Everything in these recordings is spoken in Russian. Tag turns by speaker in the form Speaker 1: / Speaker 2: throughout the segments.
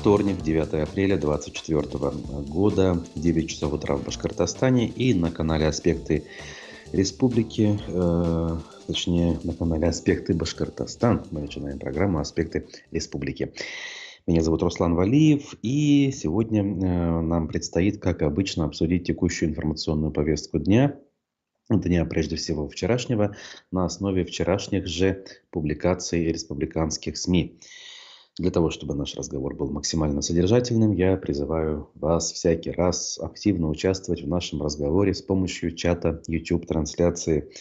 Speaker 1: Вторник, 9 апреля 2024 года, 9 часов утра в Башкортостане и на канале «Аспекты Республики», точнее, на канале «Аспекты Башкортостан». Мы начинаем программу «Аспекты Республики». Меня зовут Руслан Валиев, и сегодня нам предстоит, как обычно, обсудить текущую информационную повестку дня, прежде всего вчерашнего, на основе вчерашних же публикаций республиканских СМИ. Для того, чтобы наш разговор был максимально содержательным, я призываю вас всякий раз активно участвовать в нашем разговоре с помощью чата YouTube-трансляции.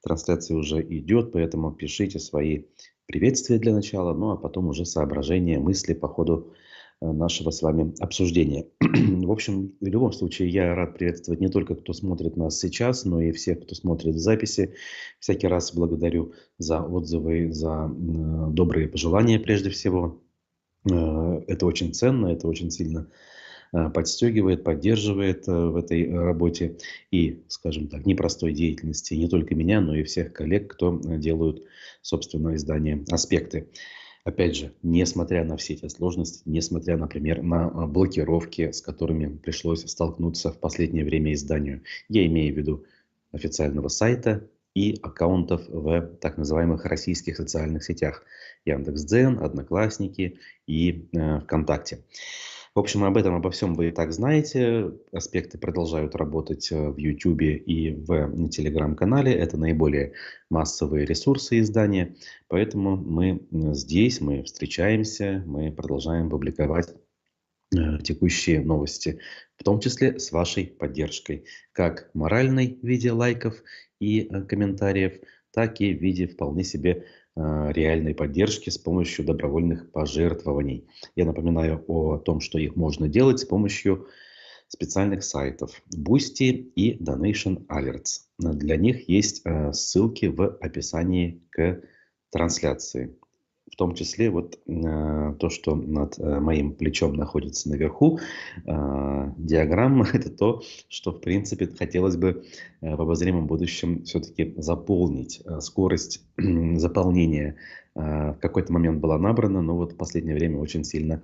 Speaker 1: Трансляция уже идет, поэтому пишите свои приветствия для начала, ну а потом уже соображения, мысли по ходу нашего с вами обсуждения. В общем, в любом случае, я рад приветствовать не только кто смотрит нас сейчас, но и всех, кто смотрит в записи. Всякий раз благодарю за отзывы, за добрые пожелания прежде всего. Это очень ценно, это очень сильно подстегивает, поддерживает в этой работе и, скажем так, непростой деятельности не только меня, но и всех коллег, кто делают, собственно, издание «Аспекты». Опять же, несмотря на все эти сложности, несмотря, например, на блокировки, с которыми пришлось столкнуться в последнее время изданию, я имею в виду официального сайта и аккаунтов в так называемых российских социальных сетях Яндекс.Дзен, Одноклассники и ВКонтакте. В общем, обо всем вы и так знаете. Аспекты продолжают работать в YouTube и в Телеграм-канале. Это наиболее массовые ресурсы издания. Поэтому мы здесь, мы встречаемся, мы продолжаем публиковать текущие новости, в том числе с вашей поддержкой, как моральной в виде лайков и комментариев, так и в виде вполне себе реальной поддержки с помощью добровольных пожертвований. Я напоминаю о том, что их можно делать с помощью специальных сайтов Boosty и Donation Alerts. Для них есть ссылки в описании к трансляции. В том числе вот то, что над моим плечом находится наверху, диаграмма, это то, что, в принципе, хотелось бы в обозримом будущем все-таки заполнить. Скорость заполнения в какой-то момент была набрана, но вот в последнее время очень сильно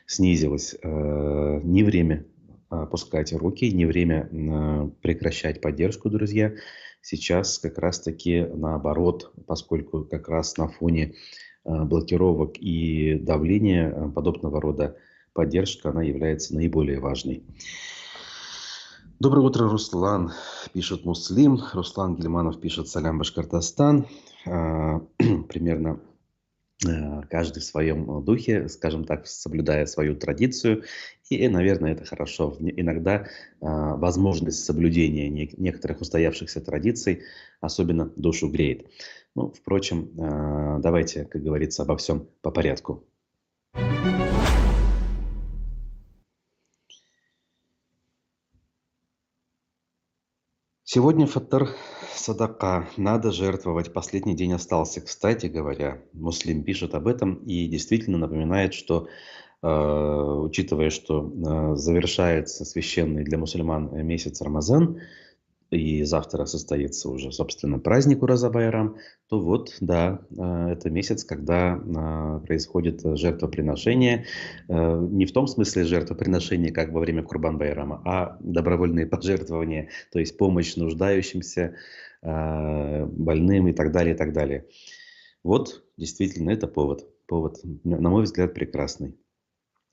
Speaker 1: снизилась. Не время опускать руки, не время прекращать поддержку, друзья. Сейчас как раз-таки наоборот, поскольку как раз на фоне блокировок и давления подобного рода поддержка, она является наиболее важной. Доброе утро, Руслан, пишет Муслим. Руслан Гильманов пишет «Салям, Башкортостан». Примерно каждый в своем духе, скажем так, соблюдая свою традицию. И, наверное, это хорошо. Иногда возможность соблюдения некоторых устоявшихся традиций особенно душу греет. Ну, впрочем, давайте, как говорится, обо всем по порядку. Сегодня фатр садака. Надо жертвовать. Последний день остался. Кстати говоря, Муслим пишет об этом и действительно напоминает, что, учитывая, что завершается священный для мусульман месяц Рамазан, и завтра состоится уже, собственно, праздник Ураза-Байрам, то вот, да, это месяц, когда происходит жертвоприношение. Не в том смысле жертвоприношения, как во время Курбан-Байрама, а добровольные пожертвования, то есть помощь нуждающимся, больным и так далее, и так далее. Вот, действительно, это повод. Повод, на мой взгляд, прекрасный.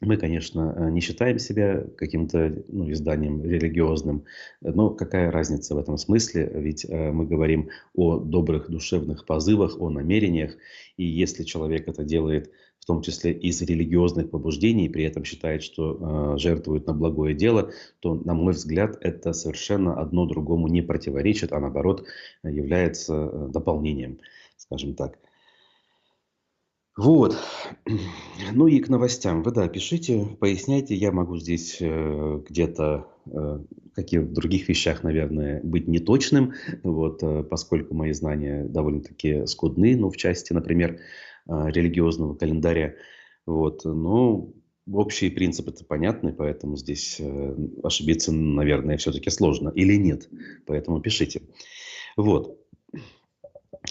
Speaker 1: Мы, конечно, не считаем себя каким-то изданием религиозным, но какая разница в этом смысле? Ведь мы говорим о добрых душевных позывах, о намерениях. И если человек это делает в том числе из религиозных побуждений, при этом считает, что жертвует на благое дело, то, на мой взгляд, это совершенно одно другому не противоречит, а наоборот является дополнением, скажем так. Вот. Ну и к новостям. Вы, да, пишите, поясняйте. Я могу здесь где-то, как и в других вещах, наверное, быть неточным, вот, поскольку мои знания довольно-таки скудны, ну, в части, например, религиозного календаря. Вот. Но общие принципы-то понятны, поэтому здесь ошибиться, наверное, все-таки сложно. Или нет. Поэтому пишите. Вот.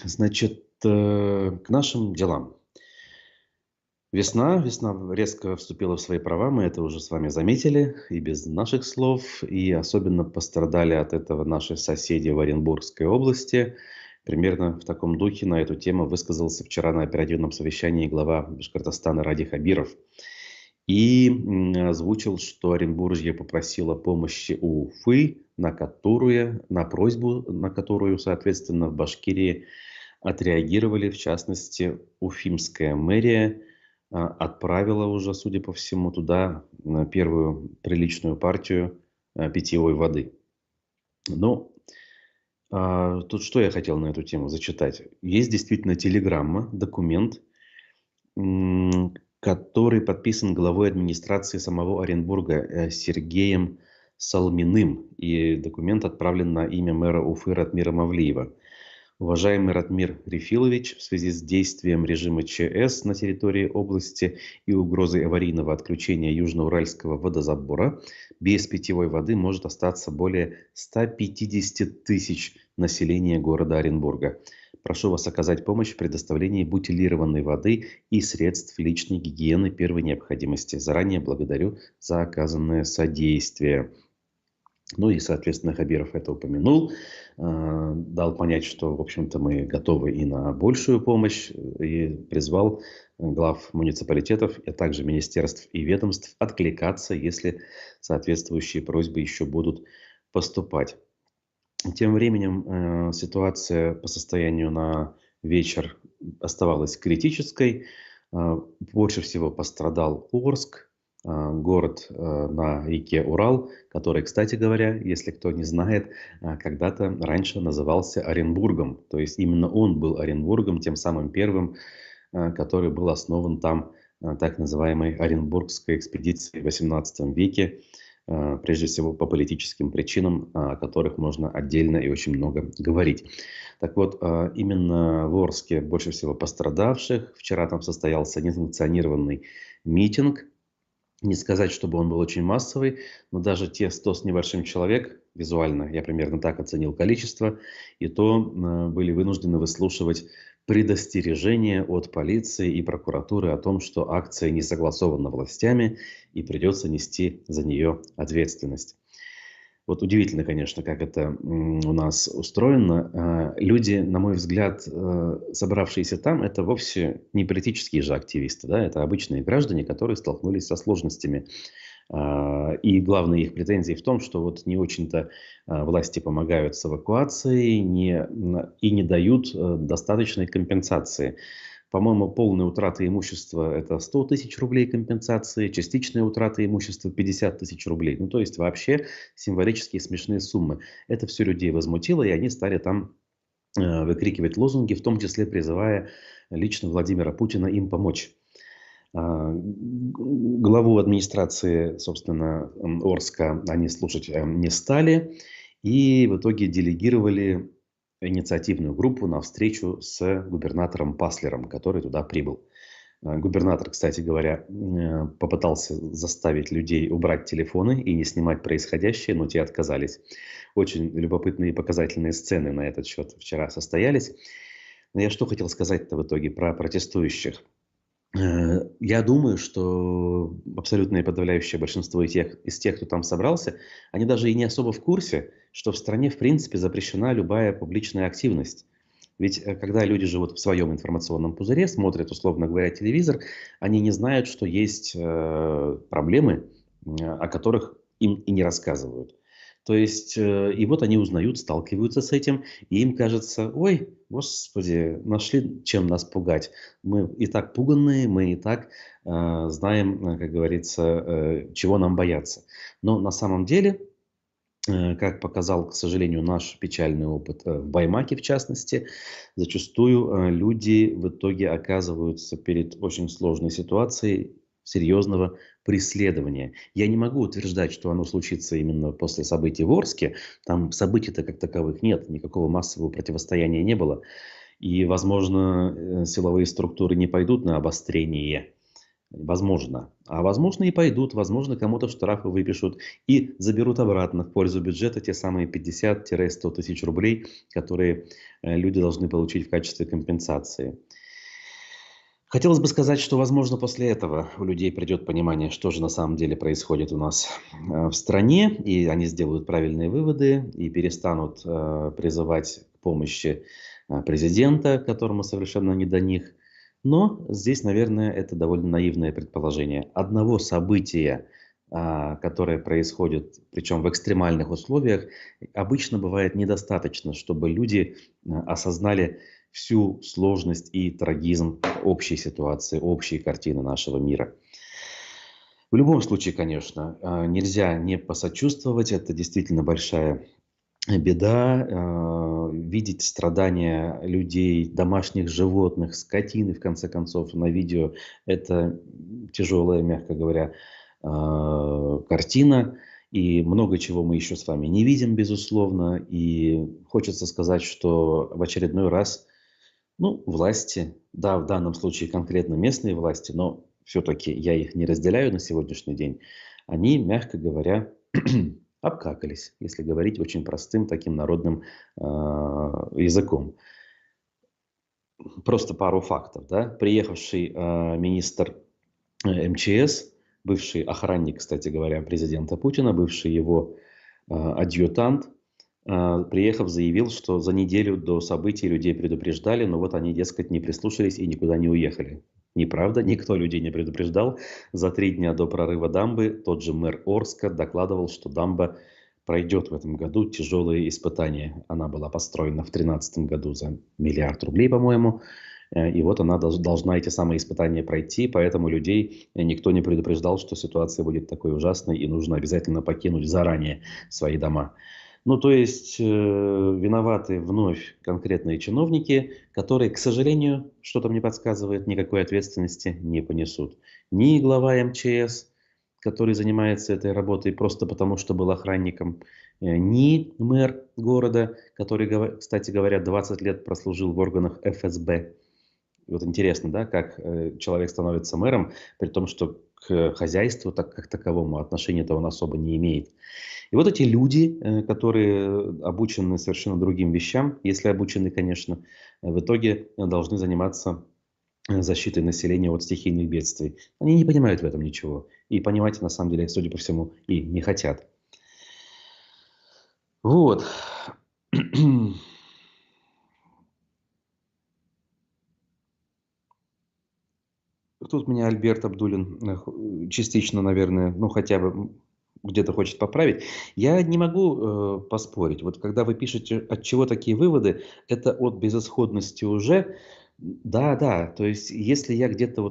Speaker 1: Значит, к нашим делам. Весна резко вступила в свои права, мы это уже с вами заметили, и без наших слов, и особенно пострадали от этого наши соседи в Оренбургской области. Примерно в таком духе на эту тему высказался вчера на оперативном совещании глава Башкортостана Ради Хабиров. И озвучил, что Оренбуржье попросило помощи у Уфы, на просьбу, на которую, соответственно, в Башкирии отреагировали, в частности, Уфимская мэрия отправила уже, судя по всему, туда первую приличную партию питьевой воды. Ну, тут что я хотел на эту тему зачитать. Есть действительно телеграмма, документ, который подписан главой администрации самого Оренбурга Сергеем Салминым. И документ отправлен на имя мэра Уфы Ратмира Мавлиева. Уважаемый Ратмир Рефилович, в связи с действием режима ЧС на территории области и угрозой аварийного отключения Южноуральского водозабора, без питьевой воды может остаться более 150 тысяч населения города Оренбурга. Прошу вас оказать помощь в предоставлении бутилированной воды и средств личной гигиены первой необходимости. Заранее благодарю за оказанное содействие. Ну и, соответственно, Хабиров это упомянул, дал понять, что, в общем-то, мы готовы и на большую помощь, и призвал глав муниципалитетов, а также министерств и ведомств откликаться, если соответствующие просьбы еще будут поступать. Тем временем ситуация по состоянию на вечер оставалась критической. Больше всего пострадал Орск, город на реке Урал, который, кстати говоря, если кто не знает, когда-то раньше назывался Оренбургом. То есть именно он был Оренбургом, тем самым первым, который был основан там так называемой Оренбургской экспедицией в XVIII веке, прежде всего по политическим причинам, о которых можно отдельно и очень много говорить. Так вот, именно в Орске больше всего пострадавших. Вчера там состоялся несанкционированный митинг. Не сказать, чтобы он был очень массовый, но даже те 100 с небольшим человек, визуально я примерно так оценил количество, и то были вынуждены выслушивать предостережения от полиции и прокуратуры о том, что акция не согласована властями и придется нести за нее ответственность. Вот удивительно, конечно, как это у нас устроено. Люди, на мой взгляд, собравшиеся там, это вовсе не политические же активисты, да, это обычные граждане, которые столкнулись со сложностями. И главные их претензии в том, что вот не очень-то власти помогают с эвакуацией и не дают достаточной компенсации. По-моему, полная утрата имущества – это 100 тысяч рублей компенсации, частичная утрата имущества – 50 тысяч рублей. Ну, то есть вообще символические смешные суммы. Это все людей возмутило, и они стали там выкрикивать лозунги, в том числе призывая лично Владимира Путина им помочь. Главу администрации, собственно, Орска они слушать не стали, и в итоге делегировали инициативную группу на встречу с губернатором Паслером, который туда прибыл. Губернатор, кстати говоря, попытался заставить людей убрать телефоны и не снимать происходящее, но те отказались. Очень любопытные и показательные сцены на этот счет вчера состоялись. Но я что хотел сказать-то в итоге про протестующих? Я думаю, что абсолютное подавляющее большинство из тех, кто там собрался, они даже и не особо в курсе, что в стране в принципе запрещена любая публичная активность. Ведь когда люди живут в своем информационном пузыре, смотрят, условно говоря, телевизор, они не знают, что есть проблемы, о которых им и не рассказывают. То есть, и вот они узнают, сталкиваются с этим, и им кажется, ой, господи, нашли чем нас пугать. Мы и так пуганные, мы и так знаем, как говорится, чего нам бояться. Но на самом деле, как показал, к сожалению, наш печальный опыт в Баймаке, в частности, зачастую люди в итоге оказываются перед очень сложной ситуацией серьезного преследования. Я не могу утверждать, что оно случится именно после событий в Орске. Там событий-то как таковых нет, никакого массового противостояния не было. И, возможно, силовые структуры не пойдут на обострение. Возможно. А возможно и пойдут, возможно, кому-то штрафы выпишут и заберут обратно в пользу бюджета те самые 50-100 тысяч рублей, которые люди должны получить в качестве компенсации. Хотелось бы сказать, что, возможно, после этого у людей придет понимание, что же на самом деле происходит у нас в стране, и они сделают правильные выводы и перестанут призывать к помощи президента, которому совершенно не до них. Но здесь, наверное, это довольно наивное предположение. Одного события, которое происходит, причем в экстремальных условиях, обычно бывает недостаточно, чтобы люди осознали всю сложность и трагизм общей ситуации, общей картины нашего мира. В любом случае, конечно, нельзя не посочувствовать. Это действительно большая беда. Видеть страдания людей, домашних животных, скотины, в конце концов, на видео. Это тяжелая, мягко говоря, картина. И много чего мы еще с вами не видим, безусловно. И хочется сказать, что в очередной раз власти, да, в данном случае конкретно местные власти, но все-таки я их не разделяю на сегодняшний день, они, мягко говоря, обкакались, если говорить очень простым таким народным языком. Просто пару фактов. Да? Приехавший министр МЧС, бывший охранник, кстати говоря, президента Путина, бывший его адъютант, приехав, заявил, что за неделю до событий людей предупреждали, но вот они, дескать, не прислушались и никуда не уехали. Неправда, никто людей не предупреждал. За 3 дня до прорыва дамбы тот же мэр Орска докладывал, что дамба пройдет в этом году тяжелые испытания. Она была построена в 2013 году за 1 миллиард рублей, по-моему. И вот она должна эти самые испытания пройти, поэтому людей никто не предупреждал, что ситуация будет такой ужасной и нужно обязательно покинуть заранее свои дома. То есть виноваты вновь конкретные чиновники, которые, к сожалению, что-то мне подсказывает, никакой ответственности не понесут. Ни глава МЧС, который занимается этой работой просто потому, что был охранником, ни мэр города, который, кстати говоря, 20 лет прослужил в органах ФСБ. Вот интересно, да, как человек становится мэром, при том, что к хозяйству так как таковому отношения-то он особо не имеет. И вот эти люди, которые обучены совершенно другим вещам, если обучены, конечно, в итоге должны заниматься защитой населения от стихийных бедствий. Они не понимают в этом ничего. И понимать, на самом деле, судя по всему, и не хотят. Вот. Тут меня Альберт Абдуллин частично, наверное, хотя бы где-то хочет поправить. Я не могу поспорить. Вот когда вы пишете, от чего такие выводы, это от безысходности уже. Да, да. То есть, если я где-то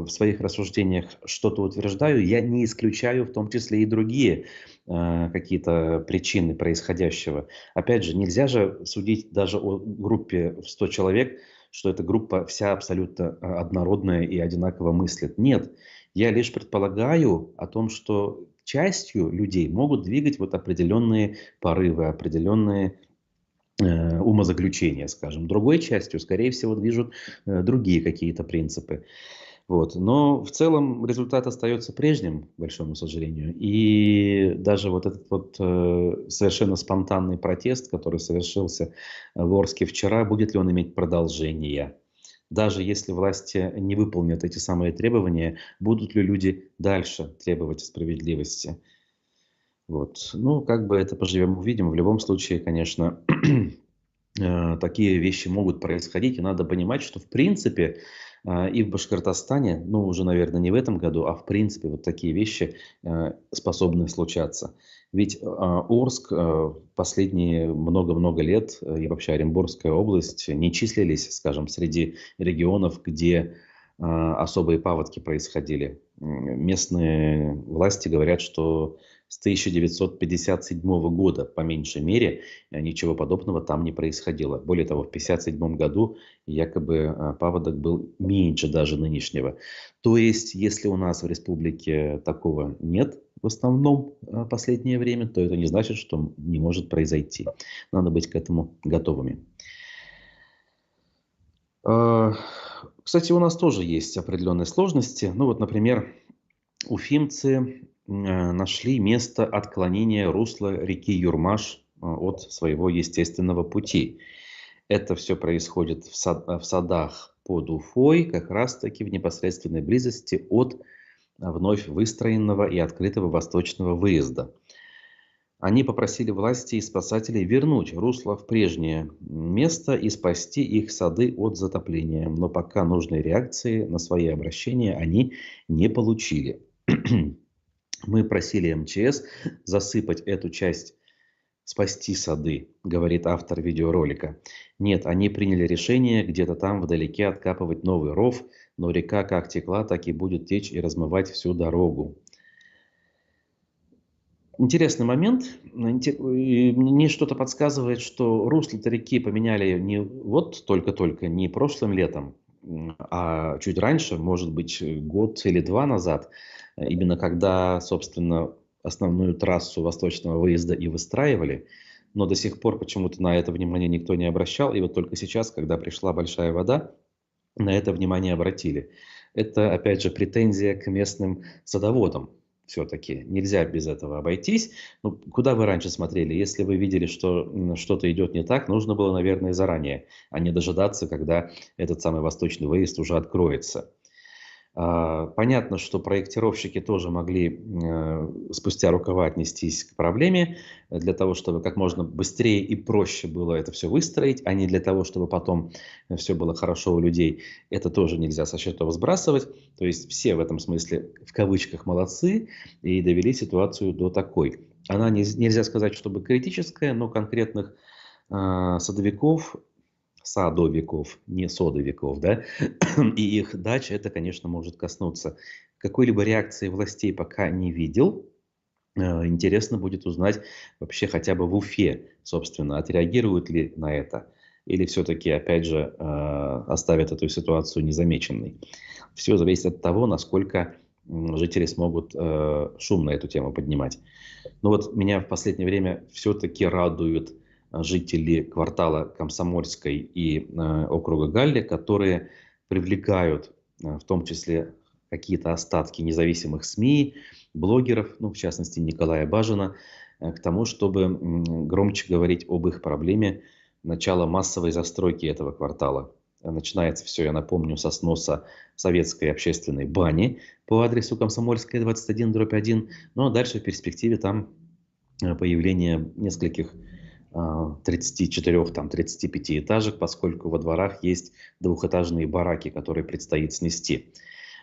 Speaker 1: в своих рассуждениях что-то утверждаю, я не исключаю в том числе и другие какие-то причины происходящего. Опять же, нельзя же судить даже о группе в 100 человек, что эта группа вся абсолютно однородная и одинаково мыслит. Нет, я лишь предполагаю о том, что частью людей могут двигать определенные порывы, определенные умозаключения, скажем. Другой частью, скорее всего, движут другие какие-то принципы. Но в целом результат остается прежним, к большому сожалению. И даже этот совершенно спонтанный протест, который совершился в Орске вчера, будет ли он иметь продолжение? Даже если власти не выполнят эти самые требования, будут ли люди дальше требовать справедливости? Это поживем увидим. В любом случае, конечно, такие вещи могут происходить, и надо понимать, что в принципе и в Башкортостане, уже, наверное, не в этом году, а в принципе такие вещи способны случаться. Ведь Орск последние много-много лет и вообще Оренбургская область не числились, скажем, среди регионов, где особые паводки происходили. Местные власти говорят, что с 1957 года, по меньшей мере, ничего подобного там не происходило. Более того, в 1957 году якобы паводок был меньше даже нынешнего. То есть, если у нас в республике такого нет в основном последнее время, то это не значит, что не может произойти. Надо быть к этому готовыми. Кстати, у нас тоже есть определенные сложности. Например, уфимцы нашли место отклонения русла реки Юрмаш от своего естественного пути. Это все происходит в садах под Уфой, как раз-таки в непосредственной близости от вновь выстроенного и открытого восточного выезда. Они попросили власти и спасателей вернуть русло в прежнее место и спасти их сады от затопления. Но пока нужной реакции на свои обращения они не получили. Мы просили МЧС засыпать эту часть, спасти сады, говорит автор видеоролика. Нет, они приняли решение где-то там вдалеке откапывать новый ров, но река как текла, так и будет течь и размывать всю дорогу. Интересный момент. И мне что-то подсказывает, что русло реки поменяли не вот только-только, не прошлым летом, а чуть раньше, может быть, год или два назад, именно когда, собственно, основную трассу восточного выезда и выстраивали, но до сих пор почему-то на это внимание никто не обращал, и вот только сейчас, когда пришла большая вода, на это внимание обратили. Это, опять же, претензия к местным садоводам. Все-таки нельзя без этого обойтись. Ну, куда вы раньше смотрели? Если вы видели, что что-то идет не так, нужно было, наверное, заранее, а не дожидаться, когда этот самый восточный выезд уже откроется. Понятно, что проектировщики тоже могли спустя рукава отнестись к проблеме для того, чтобы как можно быстрее и проще было это все выстроить, а не для того, чтобы потом все было хорошо у людей. Это тоже нельзя со счетов сбрасывать. То есть все в этом смысле в кавычках молодцы и довели ситуацию до такой. Она нельзя сказать, чтобы критическая, но конкретных садовиков, не садовиков, да, и их дач, это, конечно, может коснуться. Какой-либо реакции властей пока не видел. Интересно будет узнать вообще хотя бы в Уфе, собственно, отреагируют ли на это. Или все-таки, опять же, оставят эту ситуацию незамеченной. Все зависит от того, насколько жители смогут шум на эту тему поднимать. Но вот меня в последнее время все-таки радуют жители квартала Комсомольской и округа Галле, которые привлекают в том числе какие-то остатки независимых СМИ, блогеров, ну, в частности Николая Бажина, к тому, чтобы громче говорить об их проблеме начала массовой застройки этого квартала. Начинается все, я напомню, со сноса советской общественной бани по адресу Комсомольская, 21/1. Ну а дальше в перспективе там появление нескольких 34, там, 35 этажек, поскольку во дворах есть двухэтажные бараки, которые предстоит снести.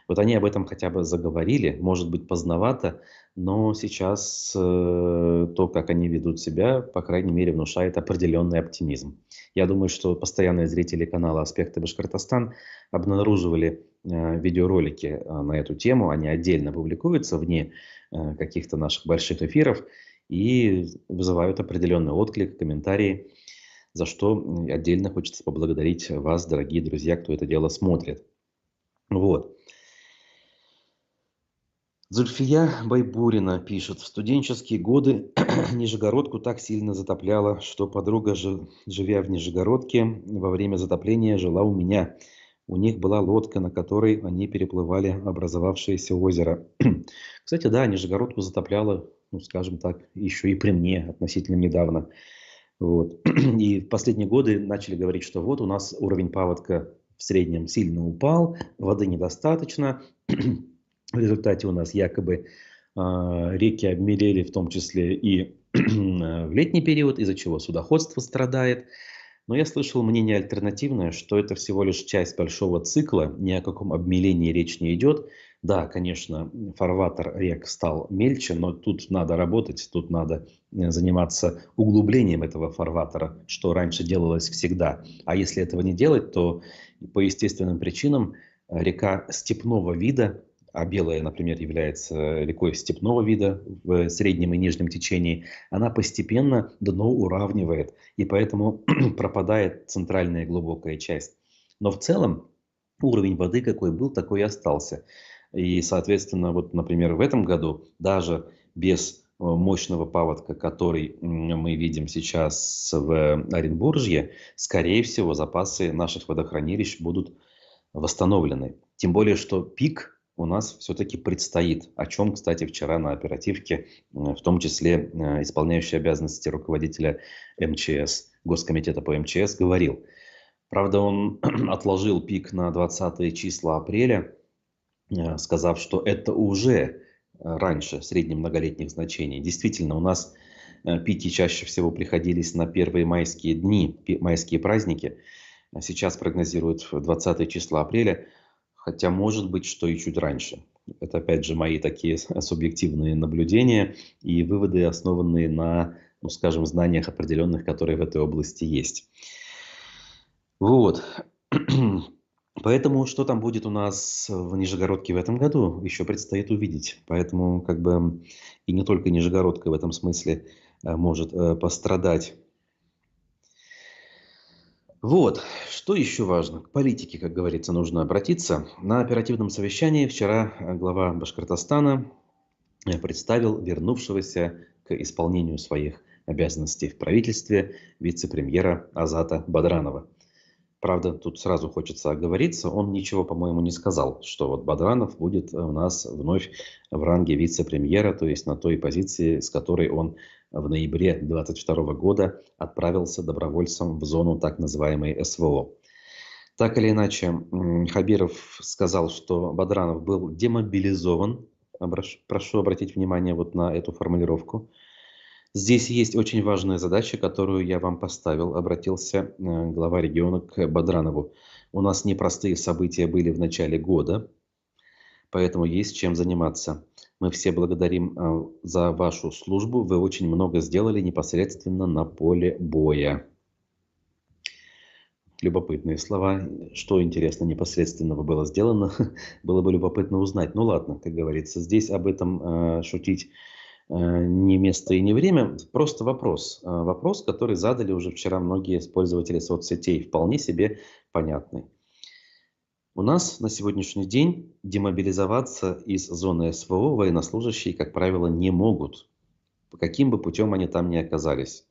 Speaker 1: Вот они об этом хотя бы заговорили, может быть поздновато, но сейчас то, как они ведут себя, по крайней мере, внушает определенный оптимизм. Я думаю, что постоянные зрители канала «Аспекты Башкортостан» обнаруживали видеоролики на эту тему, они отдельно публикуются вне каких-то наших больших эфиров и вызывают определенный отклик, комментарии, за что отдельно хочется поблагодарить вас, дорогие друзья, кто это дело смотрит. Вот. Зульфия Байбурина пишет: в студенческие годы Нижегородку так сильно затопляло, что подруга, живя в Нижегородке, во время затопления жила у меня. У них была лодка, на которой они переплывали образовавшееся озеро. Кстати, да, Нижегородку затопляло, ну, скажем так, еще и при мне относительно недавно. Вот. И в последние годы начали говорить, что вот у нас уровень паводка в среднем сильно упал, воды недостаточно. В результате у нас якобы реки обмелели, в том числе и в летний период, из-за чего судоходство страдает. Но я слышал мнение альтернативное, что это всего лишь часть большого цикла, ни о каком обмелении речь не идет. Да, конечно, фарватер рек стал мельче, но тут надо работать, тут надо заниматься углублением этого фарватера, что раньше делалось всегда. А если этого не делать, то по естественным причинам река степного вида, а Белая, например, является рекой степного вида в среднем и нижнем течении, она постепенно дно уравнивает, и поэтому пропадает центральная глубокая часть. Но в целом уровень воды какой был, такой и остался. И, соответственно, вот, например, в этом году даже без мощного паводка, который мы видим сейчас в Оренбуржье, скорее всего, запасы наших водохранилищ будут восстановлены. Тем более, что пик у нас все-таки предстоит, о чем, кстати, вчера на оперативке, в том числе исполняющий обязанности руководителя МЧС, Госкомитета по МЧС, говорил. Правда, он отложил пик на 20 числа апреля, сказав, что это уже раньше среднемноголетних значений. Действительно, у нас пики чаще всего приходились на первые майские дни, майские праздники. Сейчас прогнозируют 20 числа апреля, хотя может быть, что и чуть раньше. Это, опять же, мои такие субъективные наблюдения и выводы, основанные на, ну, скажем, знаниях определенных, которые в этой области есть. Вот. Поэтому, что там будет у нас в Нижегородке в этом году, еще предстоит увидеть. Поэтому, как бы, и не только Нижегородка в этом смысле может пострадать. Вот, что еще важно? К политике, как говорится, нужно обратиться. На оперативном совещании вчера глава Башкортостана представил вернувшегося к исполнению своих обязанностей в правительстве вице-премьера Азата Бадранова. Правда, тут сразу хочется оговориться, он ничего, по-моему, не сказал, что вот Бадранов будет у нас вновь в ранге вице-премьера, то есть на той позиции, с которой он в ноябре 2022 года отправился добровольцем в зону так называемой СВО. Так или иначе, Хабиров сказал, что Бадранов был демобилизован. Прошу обратить внимание вот на эту формулировку. Здесь есть очень важная задача, которую я вам поставил, обратился глава региона к Бадранову. У нас непростые события были в начале года, поэтому есть чем заниматься. Мы все благодарим за вашу службу. Вы очень много сделали непосредственно на поле боя. Любопытные слова. Что, интересно, непосредственного было сделано, было бы любопытно узнать. Ну ладно, как говорится, здесь об этом шутить не место и не время. Просто вопрос. Вопрос, который задали уже вчера многие пользователи соцсетей, вполне себе понятный. У нас на сегодняшний день демобилизоваться из зоны СВО военнослужащие, как правило, не могут. По каким бы путем они там ни оказались.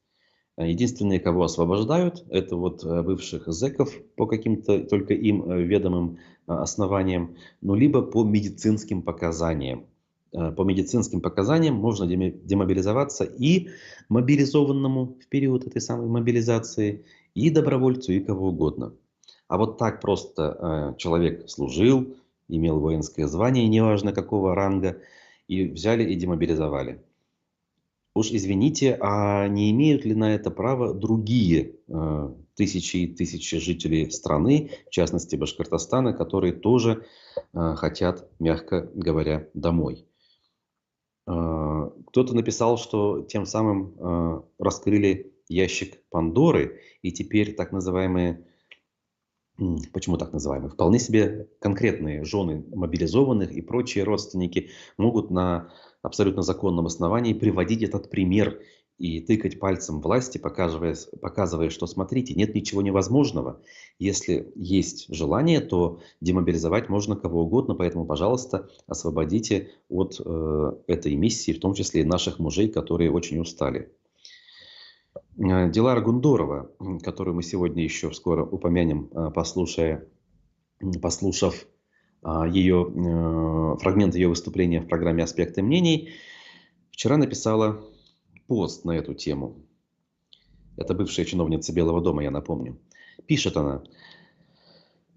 Speaker 1: Единственные, кого освобождают, это вот бывших зэков по каким-то только им ведомым основаниям, ну, либо по медицинским показаниям. По медицинским показаниям можно демобилизоваться и мобилизованному в период этой самой мобилизации, и добровольцу, и кого угодно. А вот так просто человек служил, имел воинское звание, неважно какого ранга, и взяли и демобилизовали. Уж извините, а не имеют ли на это право другие тысячи и тысячи жителей страны, в частности Башкортостана, которые тоже хотят, мягко говоря, домой? Кто-то написал, что тем самым раскрыли ящик Пандоры, и теперь так называемые, почему так называемые, вполне себе конкретные жены мобилизованных и прочие родственники могут на абсолютно законном основании приводить этот пример и тыкать пальцем власти, показывая, что смотрите, нет ничего невозможного. Если есть желание, то демобилизовать можно кого угодно, поэтому, пожалуйста, освободите от этой миссии, в том числе и наших мужей, которые очень устали. Дилара Гундорова, которую мы сегодня еще скоро упомянем, послушав фрагмент ее выступления в программе «Аспекты мнений», вчера написала пост на эту тему. Это бывшая чиновница Белого дома, я напомню. Пишет она: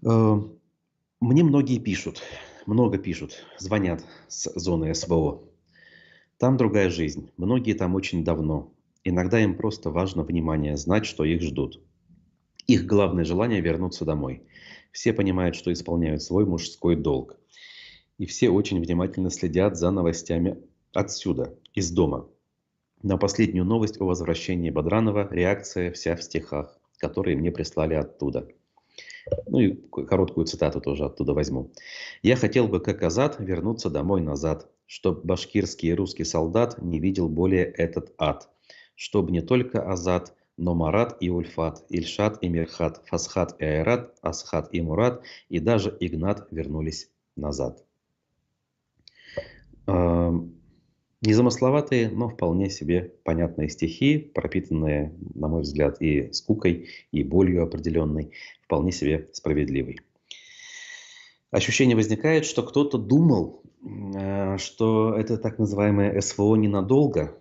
Speaker 1: «Мне многие пишут, много пишут, звонят с зоны СВО. Там другая жизнь, многие там очень давно. Иногда им просто важно внимание, знать, что их ждут. Их главное желание вернуться домой. Все понимают, что исполняют свой мужской долг. И все очень внимательно следят за новостями отсюда, из дома. На последнюю новость о возвращении Бадранова реакция вся в стихах, которые мне прислали оттуда». Ну и короткую цитату тоже оттуда возьму. «Я хотел бы, как Азат, вернуться домой назад, чтоб башкирский и русский солдат не видел более этот ад. Чтоб не только Азат, но Марат и Ульфат, Ильшат и Мирхат, Фасхат и Айрат, Асхат и Мурат и даже Игнат вернулись назад». Незамысловатые, но вполне себе понятные стихи, пропитанные, на мой взгляд, и скукой, и болью определенной, вполне себе справедливый. Ощущение возникает, что кто-то думал, что это так называемое СВО ненадолго,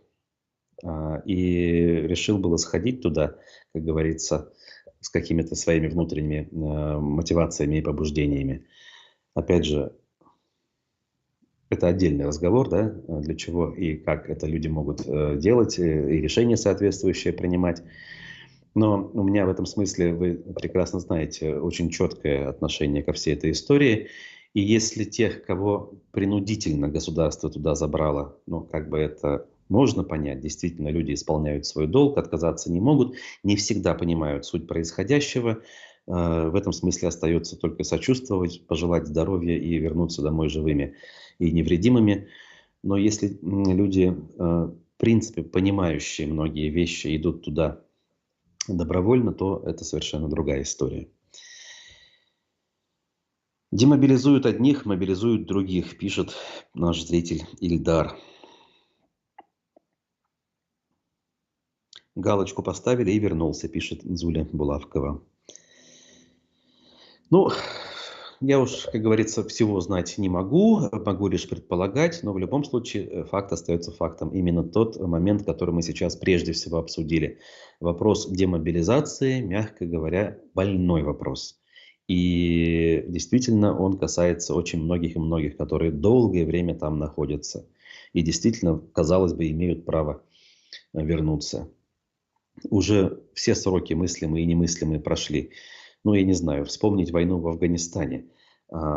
Speaker 1: и решил было сходить туда, как говорится, с какими-то своими внутренними мотивациями и побуждениями. Опять же, это отдельный разговор, да, для чего и как это люди могут делать, и решения соответствующие принимать. Но у меня в этом смысле, вы прекрасно знаете, очень четкое отношение ко всей этой истории. И если тех, кого принудительно государство туда забрало, ну, как бы это можно понять, действительно, люди исполняют свой долг, отказаться не могут, не всегда понимают суть происходящего. В этом смысле остается только сочувствовать, пожелать здоровья и вернуться домой живыми и невредимыми. Но если люди, в принципе, понимающие многие вещи, идут туда добровольно, то это совершенно другая история. Демобилизуют одних, мобилизуют других, пишет наш зритель Ильдар. Галочку поставили и вернулся, пишет Зуля Булавкова. Ну, я уж, как говорится, всего знать не могу, могу лишь предполагать, но в любом случае факт остается фактом. Именно тот момент, который мы сейчас прежде всего обсудили. Вопрос демобилизации, мягко говоря, больной вопрос. И действительно он касается очень многих и многих, которые долгое время там находятся. И действительно, казалось бы, имеют право вернуться. Уже все сроки мыслимые и немыслимые прошли. Ну, я не знаю, вспомнить войну в Афганистане.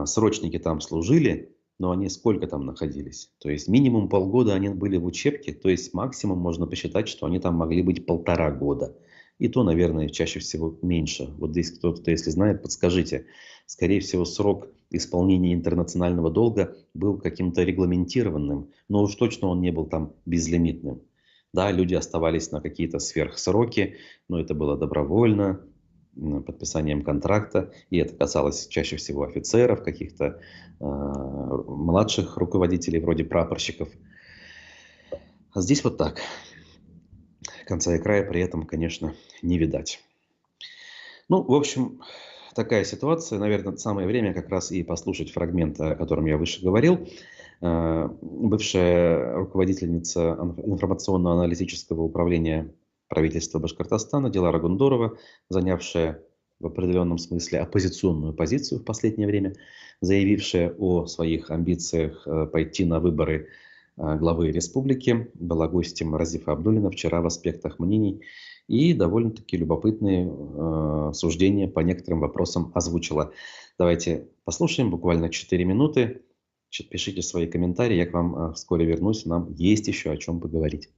Speaker 1: Срочники там служили, но они сколько там находились? То есть минимум полгода они были в учебке, то есть максимум можно посчитать, что они там могли быть 1,5 года. И то, наверное, чаще всего меньше. Вот здесь кто-то, если знает, подскажите. Скорее всего, срок исполнения интернационального долга был каким-то регламентированным, но уж точно он не был там безлимитным. Да, люди оставались на какие-то сверхсроки, но это было добровольно, подписанием контракта, и это касалось чаще всего офицеров, каких-то младших руководителей, вроде прапорщиков. А здесь вот так. Конца и края при этом, конечно, не видать. Ну, в общем, такая ситуация. Наверное, самое время как раз и послушать фрагмент, о котором я выше говорил. Бывшая руководительница информационно-аналитического управления правительства Башкортостана Дилара Гундорова, занявшая в определенном смысле оппозиционную позицию в последнее время, заявившая о своих амбициях пойти на выборы главы республики, была гостем Разифа Абдуллина вчера в «Аспектах мнений» и довольно-таки любопытные суждения по некоторым вопросам озвучила. Давайте послушаем буквально 4 минуты. Пишите свои комментарии, я к вам вскоре вернусь, нам есть еще о чем поговорить.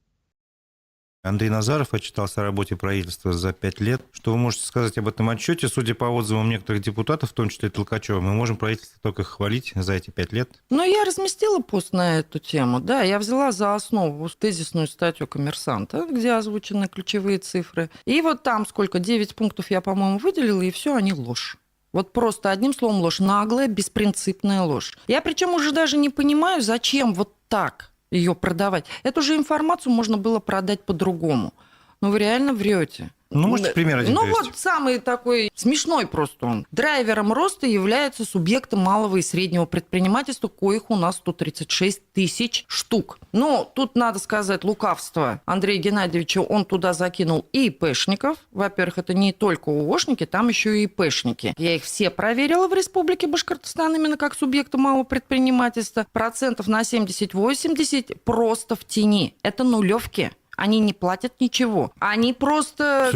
Speaker 2: Андрей Назаров отчитался о работе правительства за 5 лет. Что вы можете сказать об этом отчете? Судя по отзывам некоторых депутатов, в том числе Толкачева, мы можем правительство только хвалить за эти 5 лет.
Speaker 3: Ну, я разместила пост на эту тему. Да, я взяла за основу тезисную статью «Коммерсанта», где озвучены ключевые цифры. И вот там сколько, 9 пунктов я, по-моему, выделила, и все, они ложь. Вот просто одним словом ложь. Наглая, беспринципная ложь. Я причем уже даже не понимаю, зачем вот так ее продавать. Эту же информацию можно было продать по-другому. Но вы реально врете.
Speaker 2: Ну, можете пример один привести?
Speaker 3: Вот самый такой смешной просто он. Драйвером роста является субъекты малого и среднего предпринимательства, коих у нас 136 тысяч штук. Но тут надо сказать лукавство Андрея Геннадьевича, он туда закинул и ИПшников. Во-первых, это не только ООшники, там еще и ИПшники. Я их все проверила в Республике Башкортостан именно как субъекты малого предпринимательства. Процентов на 70-80 просто в тени. Это нулевки. Они не платят ничего. Они просто...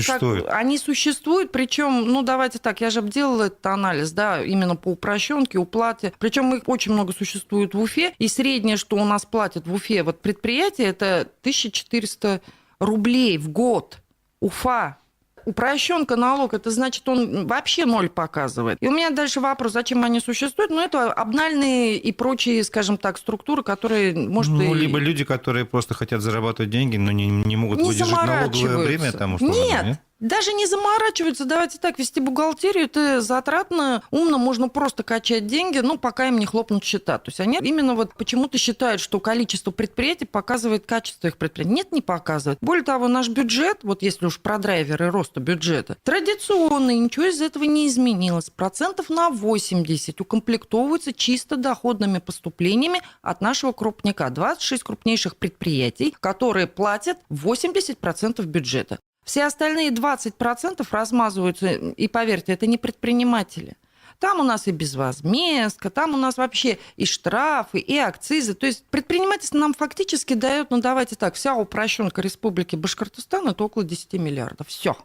Speaker 3: они существуют, причем, ну, давайте так, я же обделала этот анализ, да, именно по упрощенке, уплате. Причем их очень много существует в Уфе, и среднее, что у нас платят в Уфе вот предприятие, это 1400 рублей в год. Уфа. Упрощенка налог, это значит, он вообще ноль показывает. И у меня дальше вопрос, зачем они существуют? Ну, это обнальные и прочие, скажем так, структуры, которые, может...
Speaker 2: либо люди, которые просто хотят зарабатывать деньги, но не могут выдержать налоговое бремя, там, условно.
Speaker 3: Нет. Даже не заморачиваются, давайте так, вести бухгалтерию, это затратно, умно, можно просто качать деньги, ну, пока им не хлопнут счета. То есть они именно вот почему-то считают, что количество предприятий показывает качество их предприятий. Нет, не показывает. Более того, наш бюджет, вот если уж про драйверы роста бюджета, традиционный, ничего из этого не изменилось. Процентов на 80 укомплектовываются чисто доходными поступлениями от нашего крупника. 26 крупнейших предприятий, которые платят 80% бюджета. Все остальные 20% размазываются, и поверьте, это не предприниматели. Там у нас и безвозмездка, там у нас вообще и штрафы, и акцизы. То есть предпринимательство нам фактически дает, ну давайте так, вся упрощенка Республики Башкортостан – это около 10 миллиардов. Все.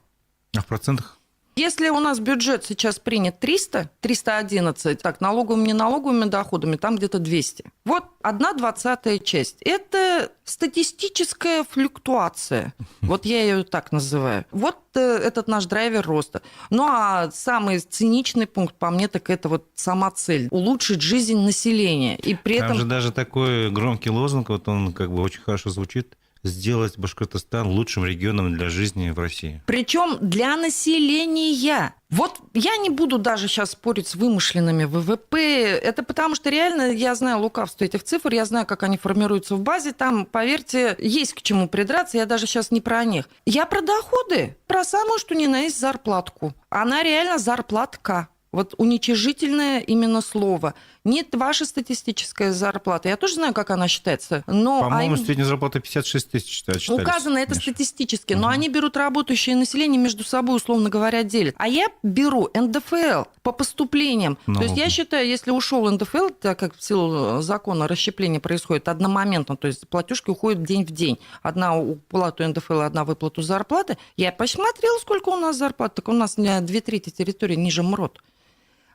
Speaker 2: А в процентах?
Speaker 3: Если у нас бюджет сейчас принят 300, 311, так, налоговыми, неналоговыми доходами, там где-то 200. Вот 1/20 часть. Это статистическая флюктуация. Вот я ее так называю. Вот этот наш драйвер роста. Ну, а самый циничный пункт, по мне, так это вот сама цель – улучшить жизнь населения. И при
Speaker 2: Там
Speaker 3: этом...
Speaker 2: же даже такой громкий лозунг, вот он как бы очень хорошо звучит, сделать Башкортостан лучшим регионом для жизни в России.
Speaker 3: Причем для населения. Вот я не буду даже сейчас спорить с вымышленными ВВП. Это потому что реально я знаю лукавство этих цифр, я знаю, как они формируются в базе. Там, поверьте, есть к чему придраться. Я даже сейчас не про них. Я про доходы, про самую, что ни на есть зарплатку. Она реально зарплатка. Вот уничижительное именно слово. Нет, ваша статистическая зарплата. Я тоже знаю, как она считается. Но
Speaker 2: По-моему, средняя зарплата 56 тысяч считались.
Speaker 3: Указано это статистически, но они берут работающее население между собой, условно говоря, делят. А я беру НДФЛ по поступлениям. То есть я считаю, если ушел НДФЛ, так как в силу закона расщепление происходит одномоментно, то есть платежки уходят день в день. Одна уплату НДФЛ, одна выплату зарплаты. Я посмотрела, сколько у нас зарплат. Так у нас 2/3 территории ниже МРОТ.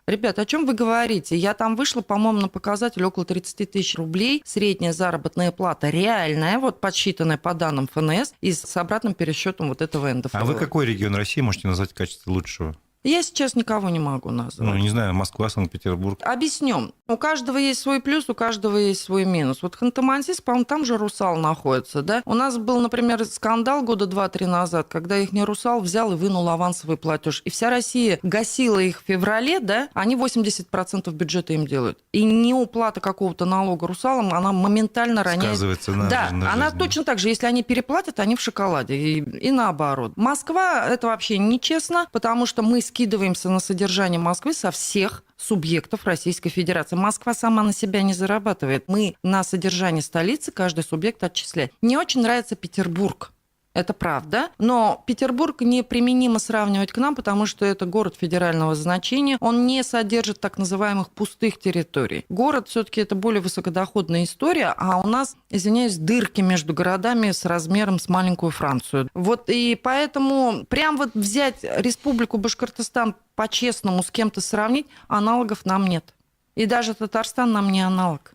Speaker 3: Ребят, о чем вы говорите? Я там вышла, по-моему, на показатель около 30 тысяч рублей. Средняя заработная плата реальная, вот подсчитанная по данным ФНС и с обратным пересчетом вот этого НДФЛ.
Speaker 2: А вы какой регион России можете назвать в качестве лучшего?
Speaker 3: Я сейчас никого не могу назвать.
Speaker 2: Ну, не знаю, Москва, Санкт-Петербург.
Speaker 3: Объясню. У каждого есть свой плюс, у каждого есть свой минус. Вот Ханты-Мансийск, по-моему, там же «Русал» находится, да? У нас был, например, скандал года 2-3 назад, когда их не «Русал» взял и вынул авансовый платеж. И вся Россия гасила их в феврале, да? Они 80% бюджета им делают. И неуплата какого-то налога «Русалам», она моментально роняет...
Speaker 2: Сказывается на
Speaker 3: Да,
Speaker 2: на
Speaker 3: она
Speaker 2: жизни.
Speaker 3: точно так же. Если они переплатят, они в шоколаде. И наоборот. Москва – это вообще нечестно, потому что мы скидываемся на содержание Москвы со всех субъектов Российской Федерации. Москва сама на себя не зарабатывает. Мы на содержание столицы каждый субъект отчисляет. Мне очень нравится Петербург. Это правда. Но Петербург неприменимо сравнивать к нам, потому что это город федерального значения. Он не содержит так называемых пустых территорий. Город все-таки это более высокодоходная история, а у нас, извиняюсь, дырки между городами с размером с маленькую Францию. Вот и поэтому прям вот взять Республику Башкортостан по-честному с кем-то сравнить, аналогов нам нет. И даже Татарстан нам не аналог.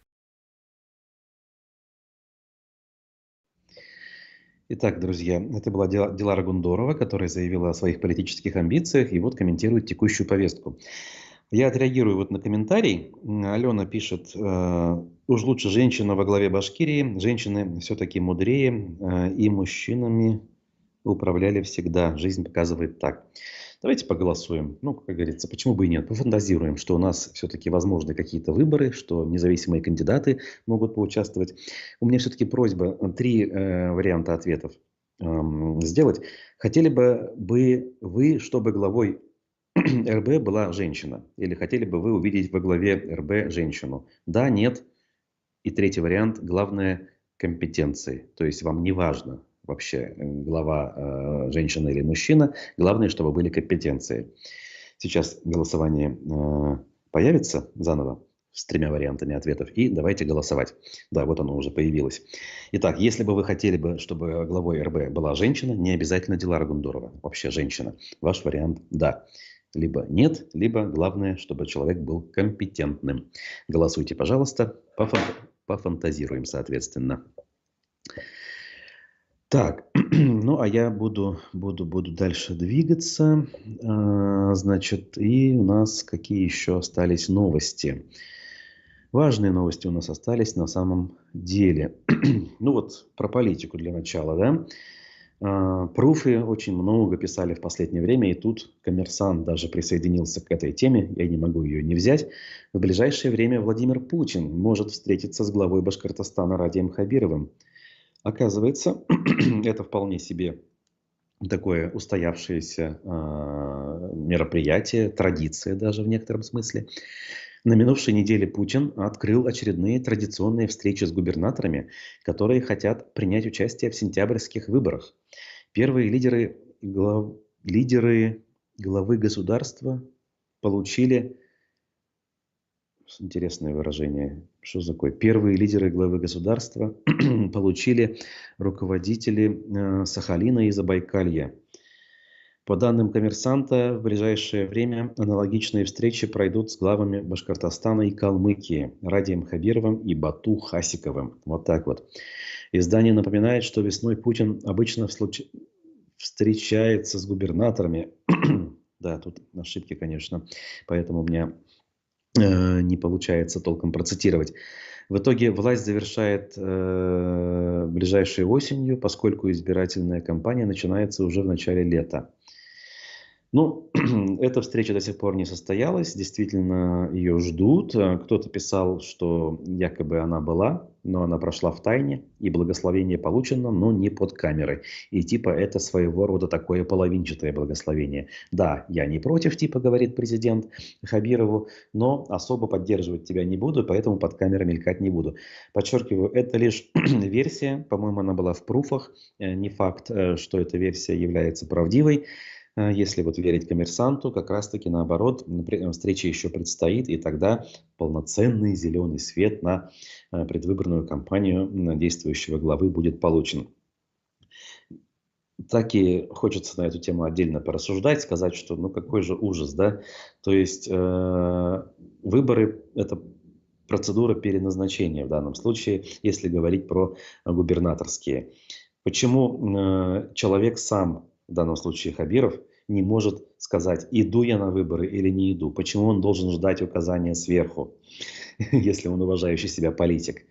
Speaker 1: Итак, друзья, это была Дилара Гундорова, которая заявила о своих политических амбициях и вот комментирует текущую повестку. Я отреагирую вот на комментарий. Алена пишет, уж лучше женщина во главе Башкирии. Женщины все-таки мудрее и мужчинами управляли всегда. Жизнь показывает так. Давайте поголосуем. Ну, как говорится, почему бы и нет. Пофантазируем, что у нас все-таки возможны какие-то выборы, что независимые кандидаты могут поучаствовать. У меня все-таки просьба 3 варианта ответов сделать. Хотели бы вы, чтобы главой РБ была женщина? Или хотели бы вы увидеть во главе РБ женщину? Да, нет. И 3-й вариант. Главное – компетенции. То есть вам не важно вообще глава женщина или мужчина. Главное, чтобы были компетенции. Сейчас голосование появится заново с 3 вариантами ответов. И давайте голосовать. Да, вот оно уже появилось. Итак, если бы вы хотели бы, чтобы главой РБ была женщина, не обязательно Дилара Гундорова. Вообще женщина. Ваш вариант – да. Либо нет, либо главное, чтобы человек был компетентным. Голосуйте, пожалуйста. Пофантазируем, соответственно. Так, ну а я буду дальше двигаться. Значит, и у нас какие еще остались новости? Важные новости у нас остались на самом деле. Ну вот про политику для начала, да. Пруфы очень много писали в последнее время, и тут «Коммерсант» даже присоединился к этой теме, я не могу ее не взять. В ближайшее время Владимир Путин может встретиться с главой Башкортостана Радием Хабировым. Оказывается, это вполне себе такое устоявшееся мероприятие, традиция даже в некотором смысле. На минувшей неделе Путин открыл очередные традиционные встречи с губернаторами, которые хотят принять участие в сентябрьских выборах. Первые лидеры лидеры главы государства получили... Интересное выражение. Что такое? Первые лидеры главы государства получили руководители Сахалина и Забайкалья. По данным «Коммерсанта», в ближайшее время аналогичные встречи пройдут с главами Башкортостана и Калмыкии Радием Хабировым и Бату Хасиковым. Вот так вот. Издание напоминает, что весной Путин обычно встречается с губернаторами. Да, тут ошибки, конечно, поэтому у меня не получается толком процитировать. В итоге власть завершает ближайшей осенью, поскольку избирательная кампания начинается уже в начале лета. Ну, эта встреча до сих пор не состоялась, действительно ее ждут. Кто-то писал, что якобы она была, но она прошла в тайне, и благословение получено, но не под камерой. И типа это своего рода такое половинчатое благословение. Да, я не против, типа говорит президент Хабирову, но особо поддерживать тебя не буду, поэтому под камерой мелькать не буду. Подчеркиваю, это лишь версия, по-моему, она была в пруфах, не факт, что эта версия является правдивой. Если вот верить «Коммерсанту», как раз-таки наоборот, встреча еще предстоит, и тогда полноценный зеленый свет на предвыборную кампанию действующего главы будет получен. Так и хочется на эту тему отдельно порассуждать, сказать, что ну какой же ужас, да? То есть выборы – это процедура переназначения в данном случае, если говорить про губернаторские. Почему человек сам, в данном случае Хабиров, не может сказать, иду я на выборы или не иду? Почему он должен ждать указания сверху, если он уважающий себя политик?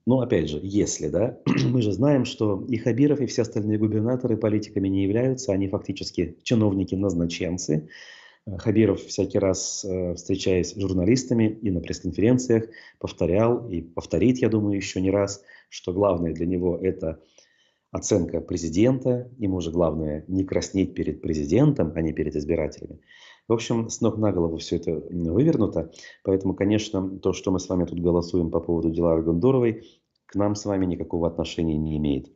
Speaker 1: Ну, опять же, если, да, мы же знаем, что и Хабиров, и все остальные губернаторы политиками не являются, они фактически чиновники-назначенцы. Хабиров всякий раз, встречаясь с журналистами и на пресс-конференциях, повторял и повторит, я думаю, еще не раз, что главное для него это оценка президента, ему же главное не краснеть перед президентом, а не перед избирателями. В общем, с ног на голову все это вывернуто, поэтому, конечно, то, что мы с вами тут голосуем по поводу Дилары Гундуровой, к нам с вами никакого отношения не имеет.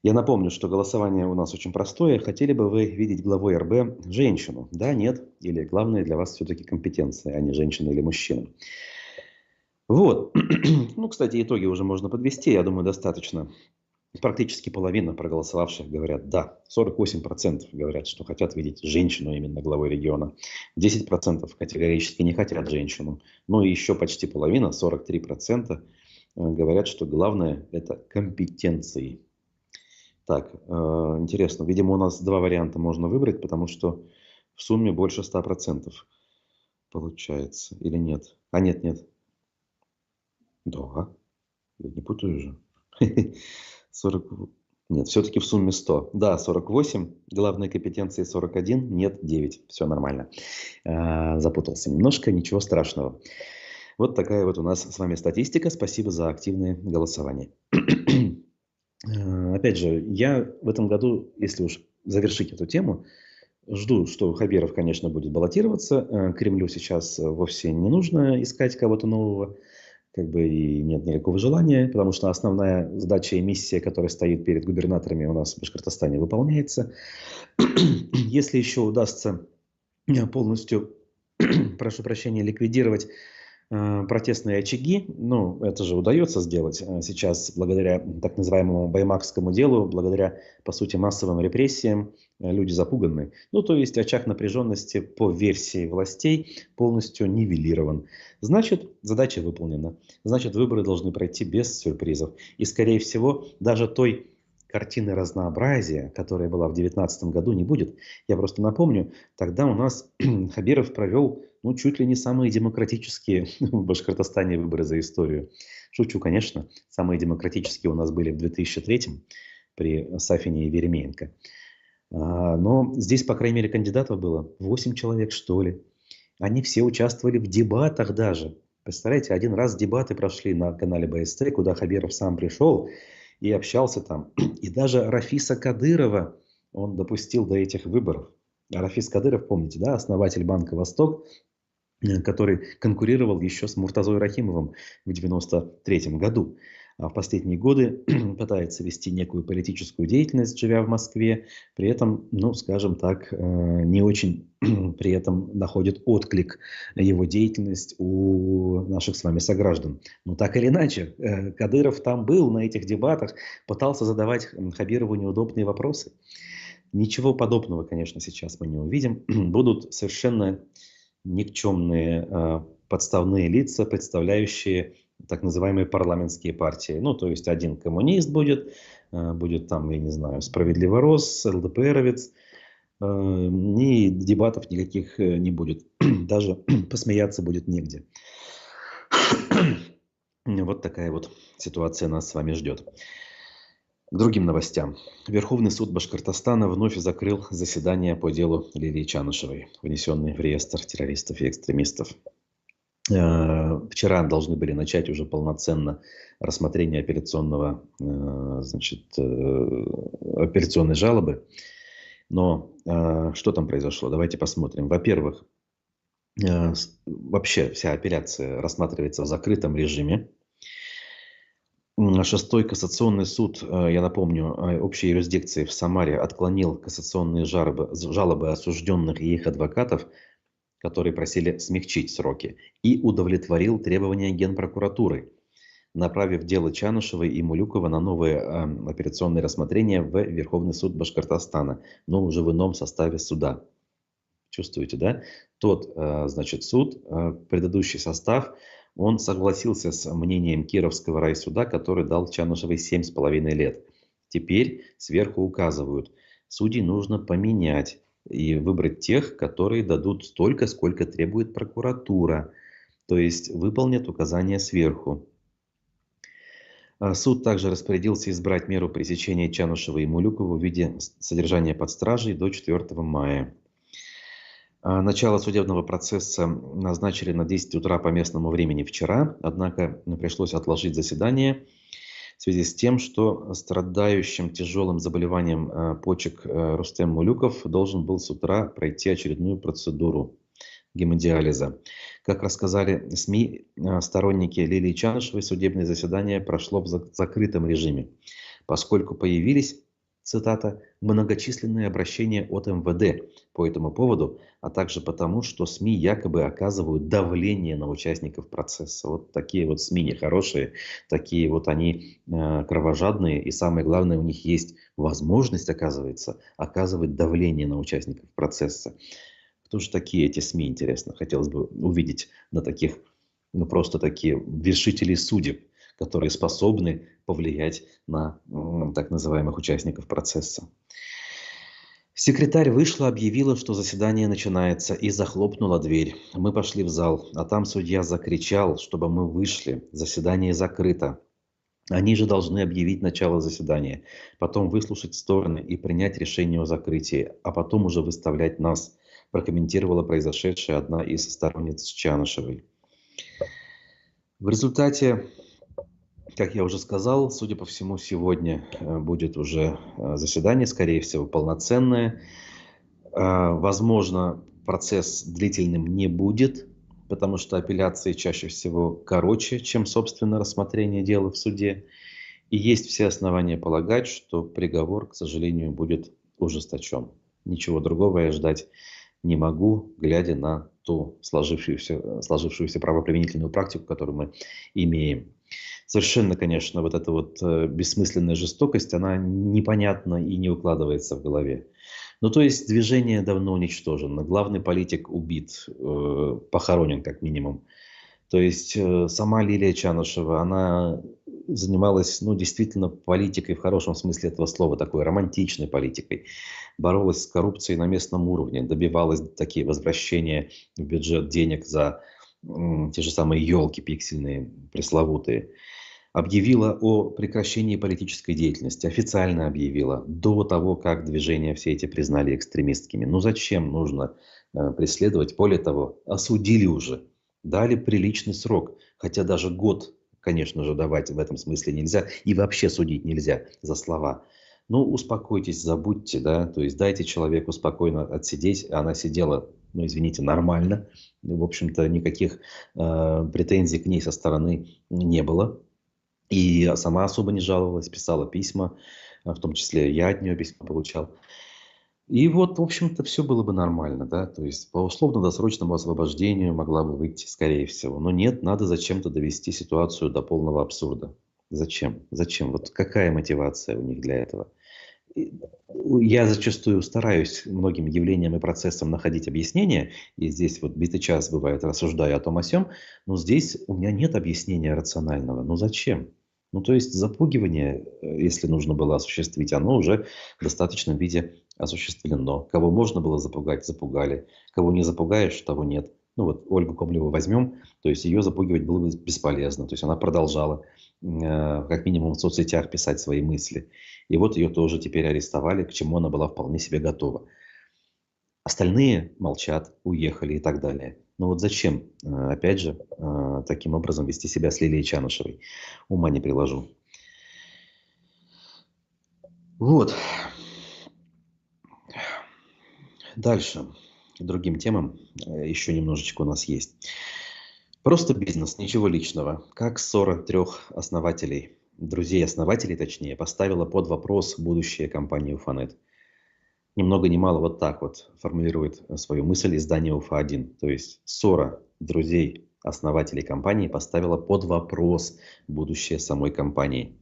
Speaker 1: Я напомню, что голосование у нас очень простое. Хотели бы вы видеть главой РБ женщину? Да, нет? Или главное для вас все-таки компетенция, а не женщина или мужчина? Вот. Ну, кстати, итоги уже можно подвести, я думаю, достаточно. Практически половина проголосовавших говорят «да». 48% говорят, что хотят видеть женщину именно главой региона. 10% категорически не хотят женщину. Ну и еще почти половина, 43%, говорят, что главное – это компетенции. Так, интересно. Видимо, у нас два варианта можно выбрать, потому что в сумме больше 100% получается. Или нет? А нет, нет. Да. Я не путаю же. 40... Нет, все-таки в сумме 100. Да, 48. Главные компетенции 41. Нет, 9. Все нормально. Запутался немножко. Ничего страшного. Вот такая вот у нас с вами статистика. Спасибо за активное голосование. Опять же, я в этом году, если уж завершить эту тему, жду, что Хабиров, конечно, будет баллотироваться. Кремлю сейчас вовсе не нужно искать кого-то нового. Как бы и нет никакого желания, потому что основная задача и миссия, которая стоит перед губернаторами у нас в Башкортостане, выполняется. Если еще удастся полностью, прошу прощения, ликвидировать протестные очаги, ну, это же удается сделать сейчас благодаря так называемому баймакскому делу, благодаря, по сути, массовым репрессиям, люди запуганы. Ну, то есть очаг напряженности по версии властей полностью нивелирован. Значит, задача выполнена. Значит, выборы должны пройти без сюрпризов. И, скорее всего, даже той картины разнообразия, которая была в 2019 году, не будет. Я просто напомню, тогда у нас Хабиров провел, ну, чуть ли не самые демократические в Башкортостане выборы за историю. Шучу, конечно. Самые демократические у нас были в 2003 при Сафине и Веремеенко. Но здесь, по крайней мере, кандидатов было 8 человек, что ли. Они все участвовали в дебатах даже. Представляете, один раз дебаты прошли на канале БСТ, куда Хабиров сам пришел и общался там. И даже Рафиса Кадырова он допустил до этих выборов. А Рафис Кадыров, помните, да, основатель Банка «Восток», который конкурировал еще с Муртазой Рахимовым в 1993 году. а в последние годы пытается вести некую политическую деятельность, живя в Москве, при этом, ну, скажем так, не очень при этом находит отклик его деятельность у наших с вами сограждан. Но так или иначе, Кадыров там был на этих дебатах, пытался задавать Хабирову неудобные вопросы. Ничего подобного, конечно, сейчас мы не увидим. Будут совершенно никчемные подставные лица, представляющие так называемые парламентские партии. Ну, то есть один коммунист будет там, я не знаю, справедливорос, ЛДПровец, и дебатов никаких не будет. Даже посмеяться будет негде. Вот такая вот ситуация нас с вами ждет. К другим новостям. Верховный суд Башкортостана вновь закрыл заседание по делу Лилии Чанышевой, внесенной в реестр террористов и экстремистов. Вчера должны были начать уже полноценно рассмотрение апелляционной жалобы. Но что там произошло? Давайте посмотрим. Во-первых, вообще вся апелляция рассматривается в закрытом режиме. Шестой кассационный суд, я напомню, общей юрисдикции в Самаре отклонил кассационные жалобы осужденных и их адвокатов, которые просили смягчить сроки, и удовлетворил требования Генпрокуратуры, направив дело Чанышевой и Мулюкова на новое апелляционное рассмотрение в Верховный суд Башкортостана, но уже в ином составе суда. Чувствуете, да? Тот, суд, предыдущий состав, он согласился с мнением Кировского райсуда, который дал Чанышевой 7,5 лет. Теперь сверху указывают, судей нужно поменять и выбрать тех, которые дадут столько, сколько требует прокуратура. То есть выполнят указания сверху. Суд также распорядился избрать меру пресечения Чанышевой и Мулюкова в виде содержания под стражей до 4 мая. Начало судебного процесса назначили на 10 утра по местному времени вчера, однако пришлось отложить заседание в связи с тем, что страдающим тяжелым заболеванием почек Рустем Мулюков должен был с утра пройти очередную процедуру гемодиализа. Как рассказали СМИ, сторонники Лилии Чанышевой, судебное заседание прошло в закрытом режиме, поскольку появились, цитата, «многочисленные обращения от МВД по этому поводу, а также потому, что СМИ якобы оказывают давление на участников процесса». Вот такие вот СМИ нехорошие, такие вот они кровожадные, и самое главное, у них есть возможность, оказывается, оказывать давление на участников процесса. Кто же такие эти СМИ, интересно? Хотелось бы увидеть на таких, просто такие вершителей судеб, которые способны повлиять на так называемых участников процесса. Секретарь вышла, объявила, что заседание начинается, и захлопнула дверь. Мы пошли в зал, а там судья закричал, чтобы мы вышли. Заседание закрыто. Они же должны объявить начало заседания, потом выслушать стороны и принять решение о закрытии, а потом уже выставлять нас, прокомментировала произошедшее одна из сторонниц Чанышевой. В результате, как я уже сказал, судя по всему, сегодня будет уже заседание, скорее всего, полноценное. Возможно, процесс длительным не будет, потому что апелляции чаще всего короче, чем, собственно, рассмотрение дела в суде. И есть все основания полагать, что приговор, к сожалению, будет ужесточен. Ничего другого я ждать не могу, глядя на ту сложившуюся правоприменительную практику, которую мы имеем. Совершенно, конечно, вот эта вот бессмысленная жестокость, она непонятна и не укладывается в голове. Ну, то есть движение давно уничтожено, главный политик убит, похоронен как минимум. То есть сама Лилия Чанышева, она занималась, действительно политикой в хорошем смысле этого слова, такой романтичной политикой. Боролась с коррупцией на местном уровне, добивалась такие возвращения в бюджет денег за те же самые елки пиксельные, пресловутые. Объявила о прекращении политической деятельности, официально объявила, до того, как движения все эти признали экстремистскими. Зачем нужно преследовать? Более того, осудили уже, дали приличный срок, хотя даже год, конечно же, давать в этом смысле нельзя, и вообще судить нельзя за слова. Успокойтесь, забудьте, да, то есть дайте человеку спокойно отсидеть. Она сидела, извините, нормально. В общем-то, никаких претензий к ней со стороны не было. И сама особо не жаловалась, писала письма, в том числе я от нее письма получал. И вот, в общем-то, все было бы нормально, да, то есть по условно-досрочному освобождению могла бы выйти, скорее всего. Но нет, надо зачем-то довести ситуацию до полного абсурда. Зачем? Зачем? Вот какая мотивация у них для этого? И Я зачастую стараюсь многим явлениям и процессам находить объяснение, и здесь вот битый час бывает, рассуждаю о том о сём, но здесь у меня нет объяснения рационального. Ну зачем? Ну то есть запугивание, если нужно было осуществить, оно уже в достаточном виде осуществлено. Кого можно было запугать, запугали. Кого не запугаешь, того нет. Ну вот Ольгу Комлеву возьмем, то есть ее запугивать было бы бесполезно. То есть она продолжала, как минимум в соцсетях писать свои мысли. И вот ее тоже теперь арестовали, к чему она была вполне себе готова. Остальные молчат, уехали и так далее. Но вот зачем, опять же, таким образом вести себя с Лилией Чанышевой? Ума не приложу. Вот. Дальше. К другим темам еще немножечко у нас есть. Просто бизнес, ничего личного. Как ссора трех основателей, друзей-основателей точнее, поставила под вопрос будущее компании Уфанет. Ни много ни мало вот так вот формулирует свою мысль издание УФА-1. То есть ссора друзей основателей компании поставила под вопрос будущее самой компании.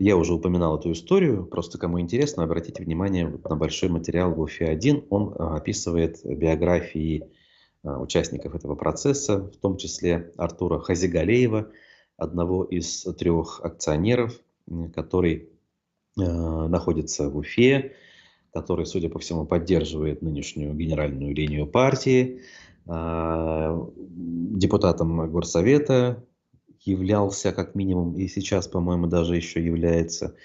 Speaker 1: Я уже упоминал эту историю, просто кому интересно, обратите внимание на большой материал в УФА-1. Он описывает биографии участников этого процесса, в том числе Артура Хазигалеева, одного из трех акционеров, который находится в Уфе, который, судя по всему, поддерживает нынешнюю генеральную линию партии, депутатом Горсовета являлся как минимум и сейчас, по-моему, даже еще является.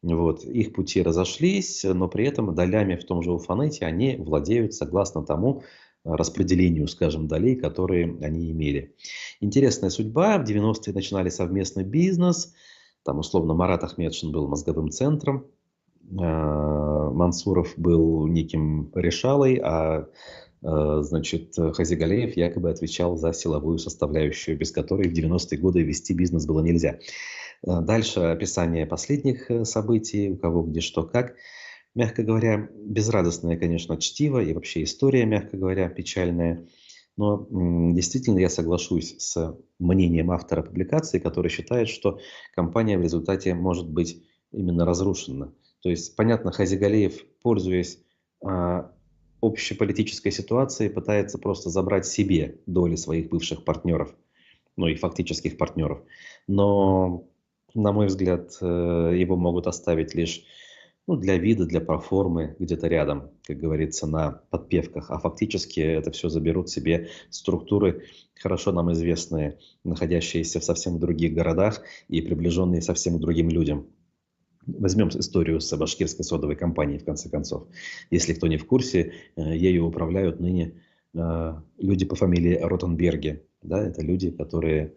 Speaker 1: Вот. Их пути разошлись, но при этом долями в том же Уфанете они владеют согласно тому распределению, скажем, долей, которые они имели. Интересная судьба. В 90-е начинали совместный бизнес. Там, условно, Марат Ахмедшин был мозговым центром. Мансуров был неким решалой, значит, Хазигалеев якобы отвечал за силовую составляющую, без которой в 90-е годы вести бизнес было нельзя. Дальше описание последних событий, у кого где что как. Мягко говоря, безрадостное, конечно, чтиво и вообще история, мягко говоря, печальная. Но действительно я соглашусь с мнением автора публикации, который считает, что компания в результате может быть именно разрушена. То есть, понятно, Хазигалеев, пользуясь общеполитической ситуацией, пытается просто забрать себе доли своих бывших партнеров, ну и фактических партнеров. Но, на мой взгляд, его могут оставить лишь для вида, для проформы, где-то рядом, как говорится, на подпевках. А фактически это все заберут себе структуры, хорошо нам известные, находящиеся в совсем других городах и приближенные совсем к другим людям. Возьмем историю с башкирской содовой компанией, в конце концов. Если кто не в курсе, ею управляют ныне люди по фамилии Ротенберги. Да, это люди, которые...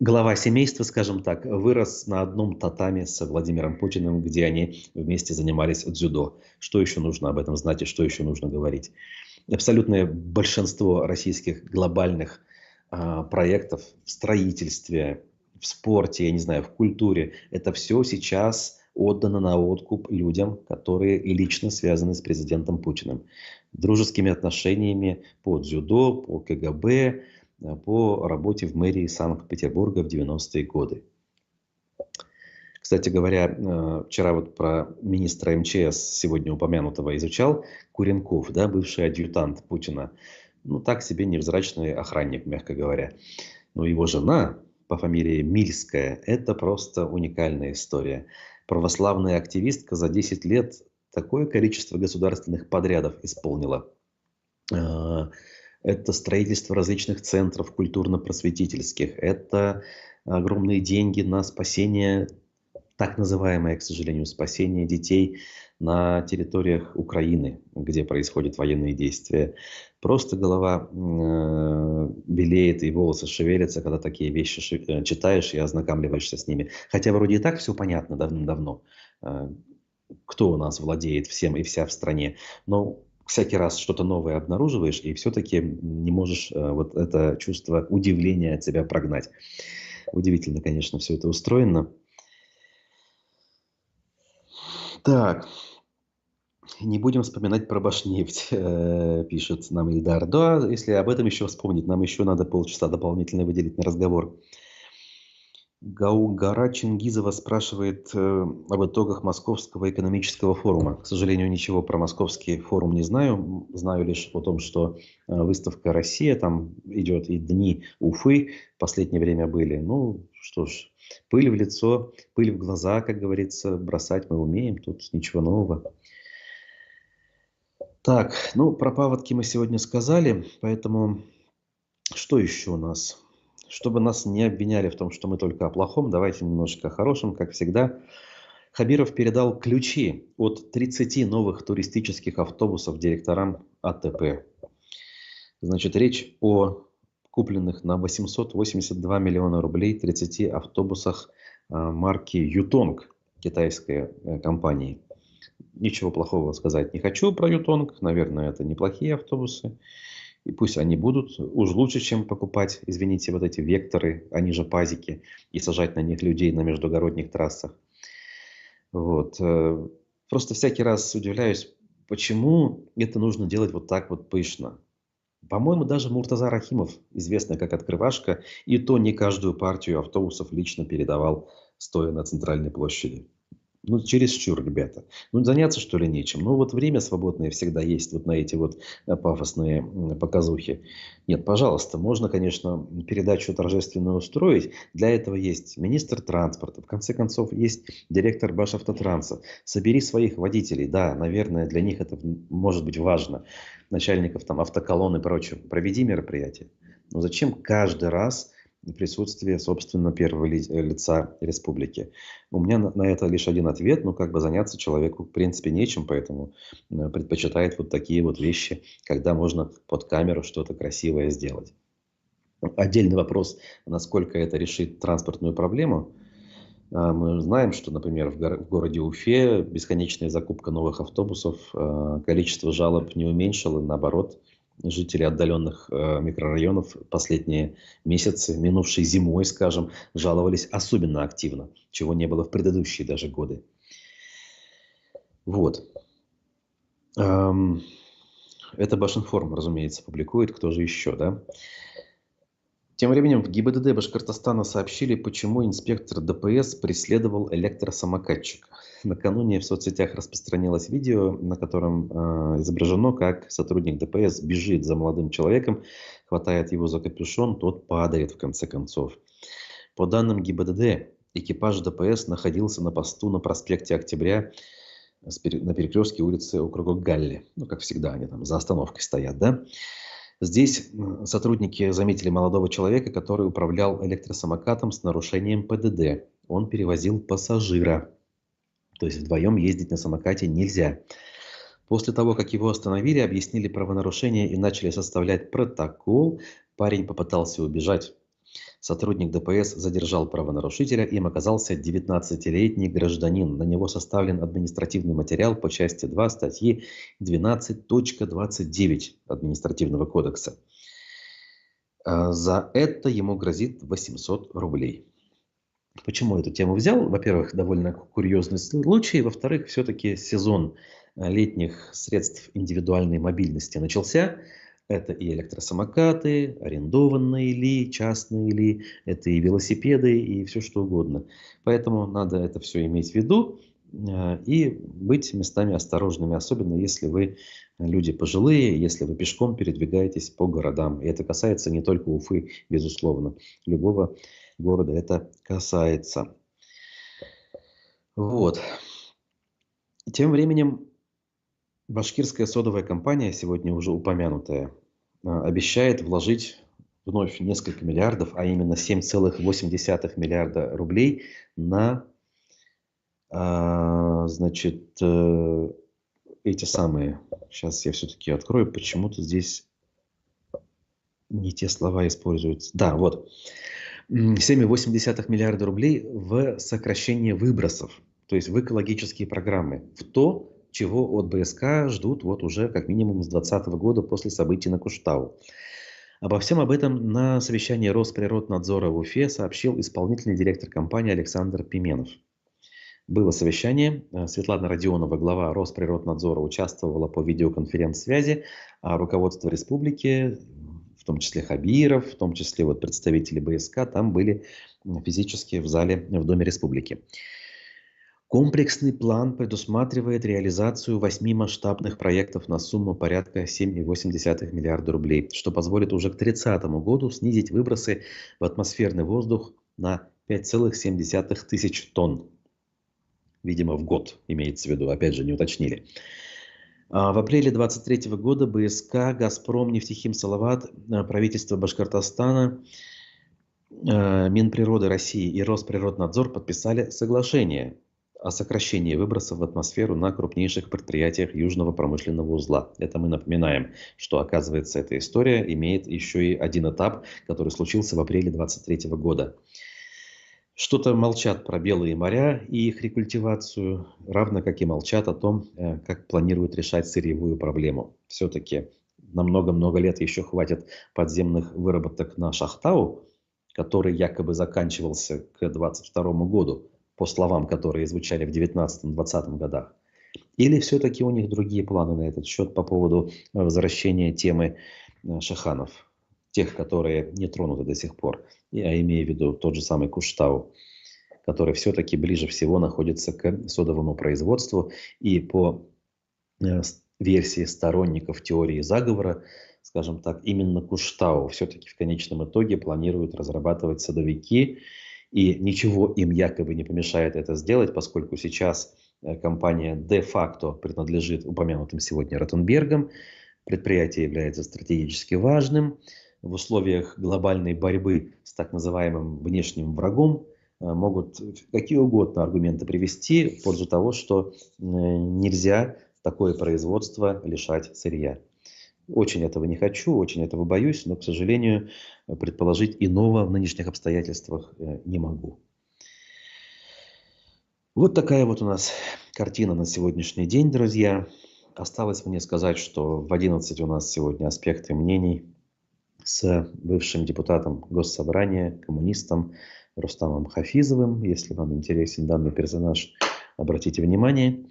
Speaker 1: Глава семейства, скажем так, вырос на одном татаме с Владимиром Путиным, где они вместе занимались дзюдо. Что еще нужно об этом знать и что еще нужно говорить? Абсолютное большинство российских глобальных проектов в строительстве, в спорте, я не знаю, в культуре, это все сейчас отдано на откуп людям, которые лично связаны с президентом Путиным. Дружескими отношениями по дзюдо, по КГБ, по работе в мэрии Санкт-Петербурга в 90-е годы. Кстати говоря, вчера вот про министра МЧС, сегодня упомянутого, изучал Куренков, да, бывший адъютант Путина. Ну, так себе невзрачный охранник, мягко говоря. Но его жена по фамилии Мильская – это просто уникальная история. Православная активистка за 10 лет такое количество государственных подрядов исполнила. Это строительство различных центров культурно-просветительских. Это огромные деньги на спасение, так называемое, к сожалению, спасение детей на территориях Украины, где происходят военные действия. Просто голова белеет и волосы шевелятся, когда такие вещи читаешь и ознакомливаешься с ними. Хотя вроде и так все понятно давным-давно, кто у нас владеет всем и вся в стране. Но всякий раз что-то новое обнаруживаешь, и все-таки не можешь вот это чувство удивления от себя прогнать. Удивительно, конечно, все это устроено. Так, не будем вспоминать про Башнефть, пишет нам Ильдар. Да, если об этом еще вспомнить, нам еще надо полчаса дополнительно выделить на разговор. Гаугара Чингизова спрашивает об итогах Московского экономического форума. К сожалению, ничего про Московский форум не знаю. Знаю лишь о том, что выставка «Россия» там идет, и дни Уфы в последнее время были. Ну, что ж, пыль в лицо, пыль в глаза, как говорится, бросать мы умеем. Тут ничего нового. Так, ну, про паводки мы сегодня сказали, поэтому что еще у нас? Чтобы нас не обвиняли в том, что мы только о плохом, давайте немножечко о хорошем, как всегда. Хабиров передал ключи от 30 новых туристических автобусов директорам АТП. Значит, речь о купленных на 882 миллиона рублей 30 автобусах марки Ютонг, китайской компании. Ничего плохого сказать не хочу про Ютонг. Наверное, это неплохие автобусы. И пусть они будут уж лучше, чем покупать, извините, вот эти векторы, они же пазики, и сажать на них людей на междугородних трассах. Вот. Просто всякий раз удивляюсь, почему это нужно делать вот так вот пышно. По-моему, даже Муртаза Рахимов, известный как Открывашка, и то не каждую партию автобусов лично передавал, стоя на центральной площади. Ну, чересчур, ребята. Ну, заняться, что ли, нечем. Ну, вот время свободное всегда есть вот на эти вот пафосные показухи. Нет, пожалуйста, можно, конечно, передачу торжественную устроить. Для этого есть министр транспорта. В конце концов, есть директор Башавтотранса. Собери своих водителей. Да, наверное, для них это может быть важно. Начальников там автоколонн и прочее. Проведи мероприятие. Но зачем каждый раз присутствие, собственно, первого лица республики? У меня на это лишь один ответ. Ну, как бы заняться человеку, в принципе, нечем, поэтому предпочитает вот такие вот вещи, когда можно под камеру что-то красивое сделать. Отдельный вопрос, насколько это решит транспортную проблему. Мы знаем, что, например, в городе Уфе бесконечная закупка новых автобусов, количество жалоб не уменьшило, наоборот. Жители отдаленных микрорайонов последние месяцы, минувшей зимой, скажем, жаловались особенно активно, чего не было в предыдущие даже годы. Вот. Это Башинформ, разумеется, публикует. Кто же еще, да? Тем временем в ГИБДД Башкортостана сообщили, почему инспектор ДПС преследовал электросамокатчика. Накануне в соцсетях распространилось видео, на котором изображено, как сотрудник ДПС бежит за молодым человеком, хватает его за капюшон, тот падает в конце концов. По данным ГИБДД, экипаж ДПС находился на посту на проспекте Октября, на перекрестке улицы округа Галли. Ну, как всегда, они там за остановкой стоят, да? Здесь сотрудники заметили молодого человека, который управлял электросамокатом с нарушением ПДД. Он перевозил пассажира. То есть вдвоем ездить на самокате нельзя. После того, как его остановили, объяснили правонарушение и начали составлять протокол, парень попытался убежать. Сотрудник ДПС задержал правонарушителя, им оказался 19-летний гражданин. На него составлен административный материал по части 2 статьи 12.29 Административного кодекса. За это ему грозит 800 рублей. Почему эту тему взял? Во-первых, довольно курьезный случай. Во-вторых, все-таки сезон летних средств индивидуальной мобильности начался. Это и электросамокаты, арендованные ли, частные ли, это и велосипеды, и все что угодно. Поэтому надо это все иметь в виду и быть местами осторожными, особенно если вы люди пожилые, если вы пешком передвигаетесь по городам. И это касается не только Уфы, безусловно, любого города это касается. Вот. Тем временем башкирская содовая компания, сегодня уже упомянутая, обещает вложить вновь несколько миллиардов, а именно 7,8 миллиарда рублей на, значит, эти самые, сейчас я все-таки открою, почему-то здесь не те слова используются. Да, вот, 7,8 миллиарда рублей в сокращение выбросов, то есть в экологические программы, в то, чего от БСК ждут вот уже как минимум с 2020 года после событий на Куштау. Обо всем об этом на совещании Росприроднадзора в Уфе сообщил исполнительный директор компании Александр Пименов. Было совещание. Светлана Родионова, глава Росприроднадзора, участвовала по видеоконференц-связи, а руководство республики, в том числе Хабиров, в том числе вот представители БСК, там были физически в зале в Доме Республики. Комплексный план предусматривает реализацию 8 масштабных проектов на сумму порядка 7,8 миллиарда рублей, что позволит уже к 30 году снизить выбросы в атмосферный воздух на 5,7 тысяч тонн. Видимо, в год имеется в виду, опять же, не уточнили. В апреле 2023 года БСК, Газпром, Нефтехим Салават, правительство Башкортостана, Минприроды России и Росприроднадзор подписали соглашение о сокращении выбросов в атмосферу на крупнейших предприятиях Южного промышленного узла. Это мы напоминаем, что, оказывается, эта история имеет еще и один этап, который случился в апреле 2023 года. Что-то молчат про белые моря и их рекультивацию, равно как и молчат о том, как планируют решать сырьевую проблему. Все-таки на много-много лет еще хватит подземных выработок на Шахтау, который якобы заканчивался к 2022 году, по словам, которые звучали в 19-20 годах. Или все-таки у них другие планы на этот счет по поводу возвращения темы шаханов, тех, которые не тронуты до сих пор, я имею в виду тот же самый Куштау, который все-таки ближе всего находится к содовому производству. И по версии сторонников теории заговора, скажем так, именно Куштау все-таки в конечном итоге планируют разрабатывать садовики, и ничего им якобы не помешает это сделать, поскольку сейчас компания де-факто принадлежит упомянутым сегодня Ротенбергам, предприятие является стратегически важным. В условиях глобальной борьбы с так называемым внешним врагом могут какие угодно аргументы привести в пользу того, что нельзя такое производство лишать сырья. Очень этого не хочу, очень этого боюсь, но, к сожалению, предположить иного в нынешних обстоятельствах не могу. Вот такая вот у нас картина на сегодняшний день, друзья. Осталось мне сказать, что в 11 у нас сегодня аспекты мнений с бывшим депутатом Госсобрания, коммунистом Рустамом Хафизовым. Если вам интересен данный персонаж, обратите внимание.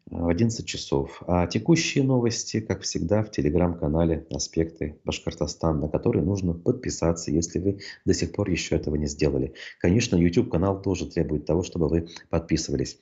Speaker 1: В 11 часов. А текущие новости, как всегда, в телеграм-канале «Аспекты Башкортостана», на который нужно подписаться, если вы до сих пор еще этого не сделали. Конечно, YouTube-канал тоже требует того, чтобы вы подписывались.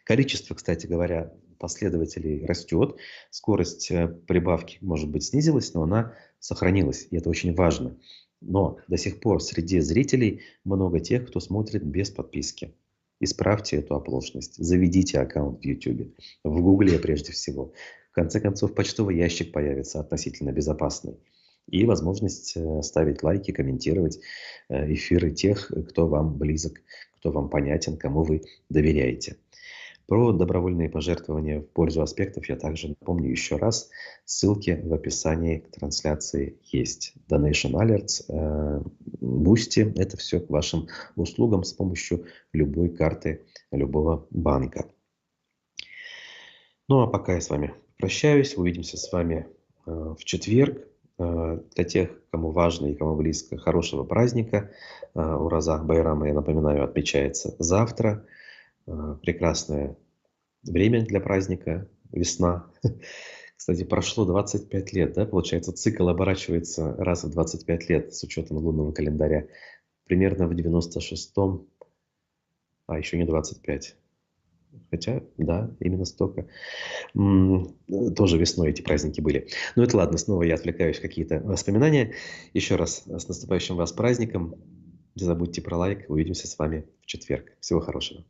Speaker 1: Количество, кстати говоря, последователей растет. Скорость прибавки, может быть, снизилась, но она сохранилась. И это очень важно. Но до сих пор среди зрителей много тех, кто смотрит без подписки. Исправьте эту оплошность, заведите аккаунт в YouTube, в Гугле прежде всего. В конце концов, почтовый ящик появится относительно безопасный. И возможность ставить лайки, комментировать эфиры тех, кто вам близок, кто вам понятен, кому вы доверяете. Про добровольные пожертвования в пользу аспектов я также напомню еще раз. Ссылки в описании к трансляции есть. Donation Alerts, Boosty, это все к вашим услугам с помощью любой карты, любого банка. Ну а пока я с вами прощаюсь. Увидимся с вами в четверг. Для тех, кому важно и кому близко, хорошего праздника. Ураза Байрама, я напоминаю, отмечается завтра. Прекрасное время для праздника, весна. Кстати, прошло 25 лет, да, получается, цикл оборачивается раз в 25 лет с учетом лунного календаря. Примерно в 96-м, а еще не 25. Хотя, да, именно столько. Тоже весной эти праздники были. Но это ладно, снова я отвлекаюсь в какие-то воспоминания. Еще раз с наступающим вас праздником. Не забудьте про лайк. Увидимся с вами в четверг. Всего хорошего.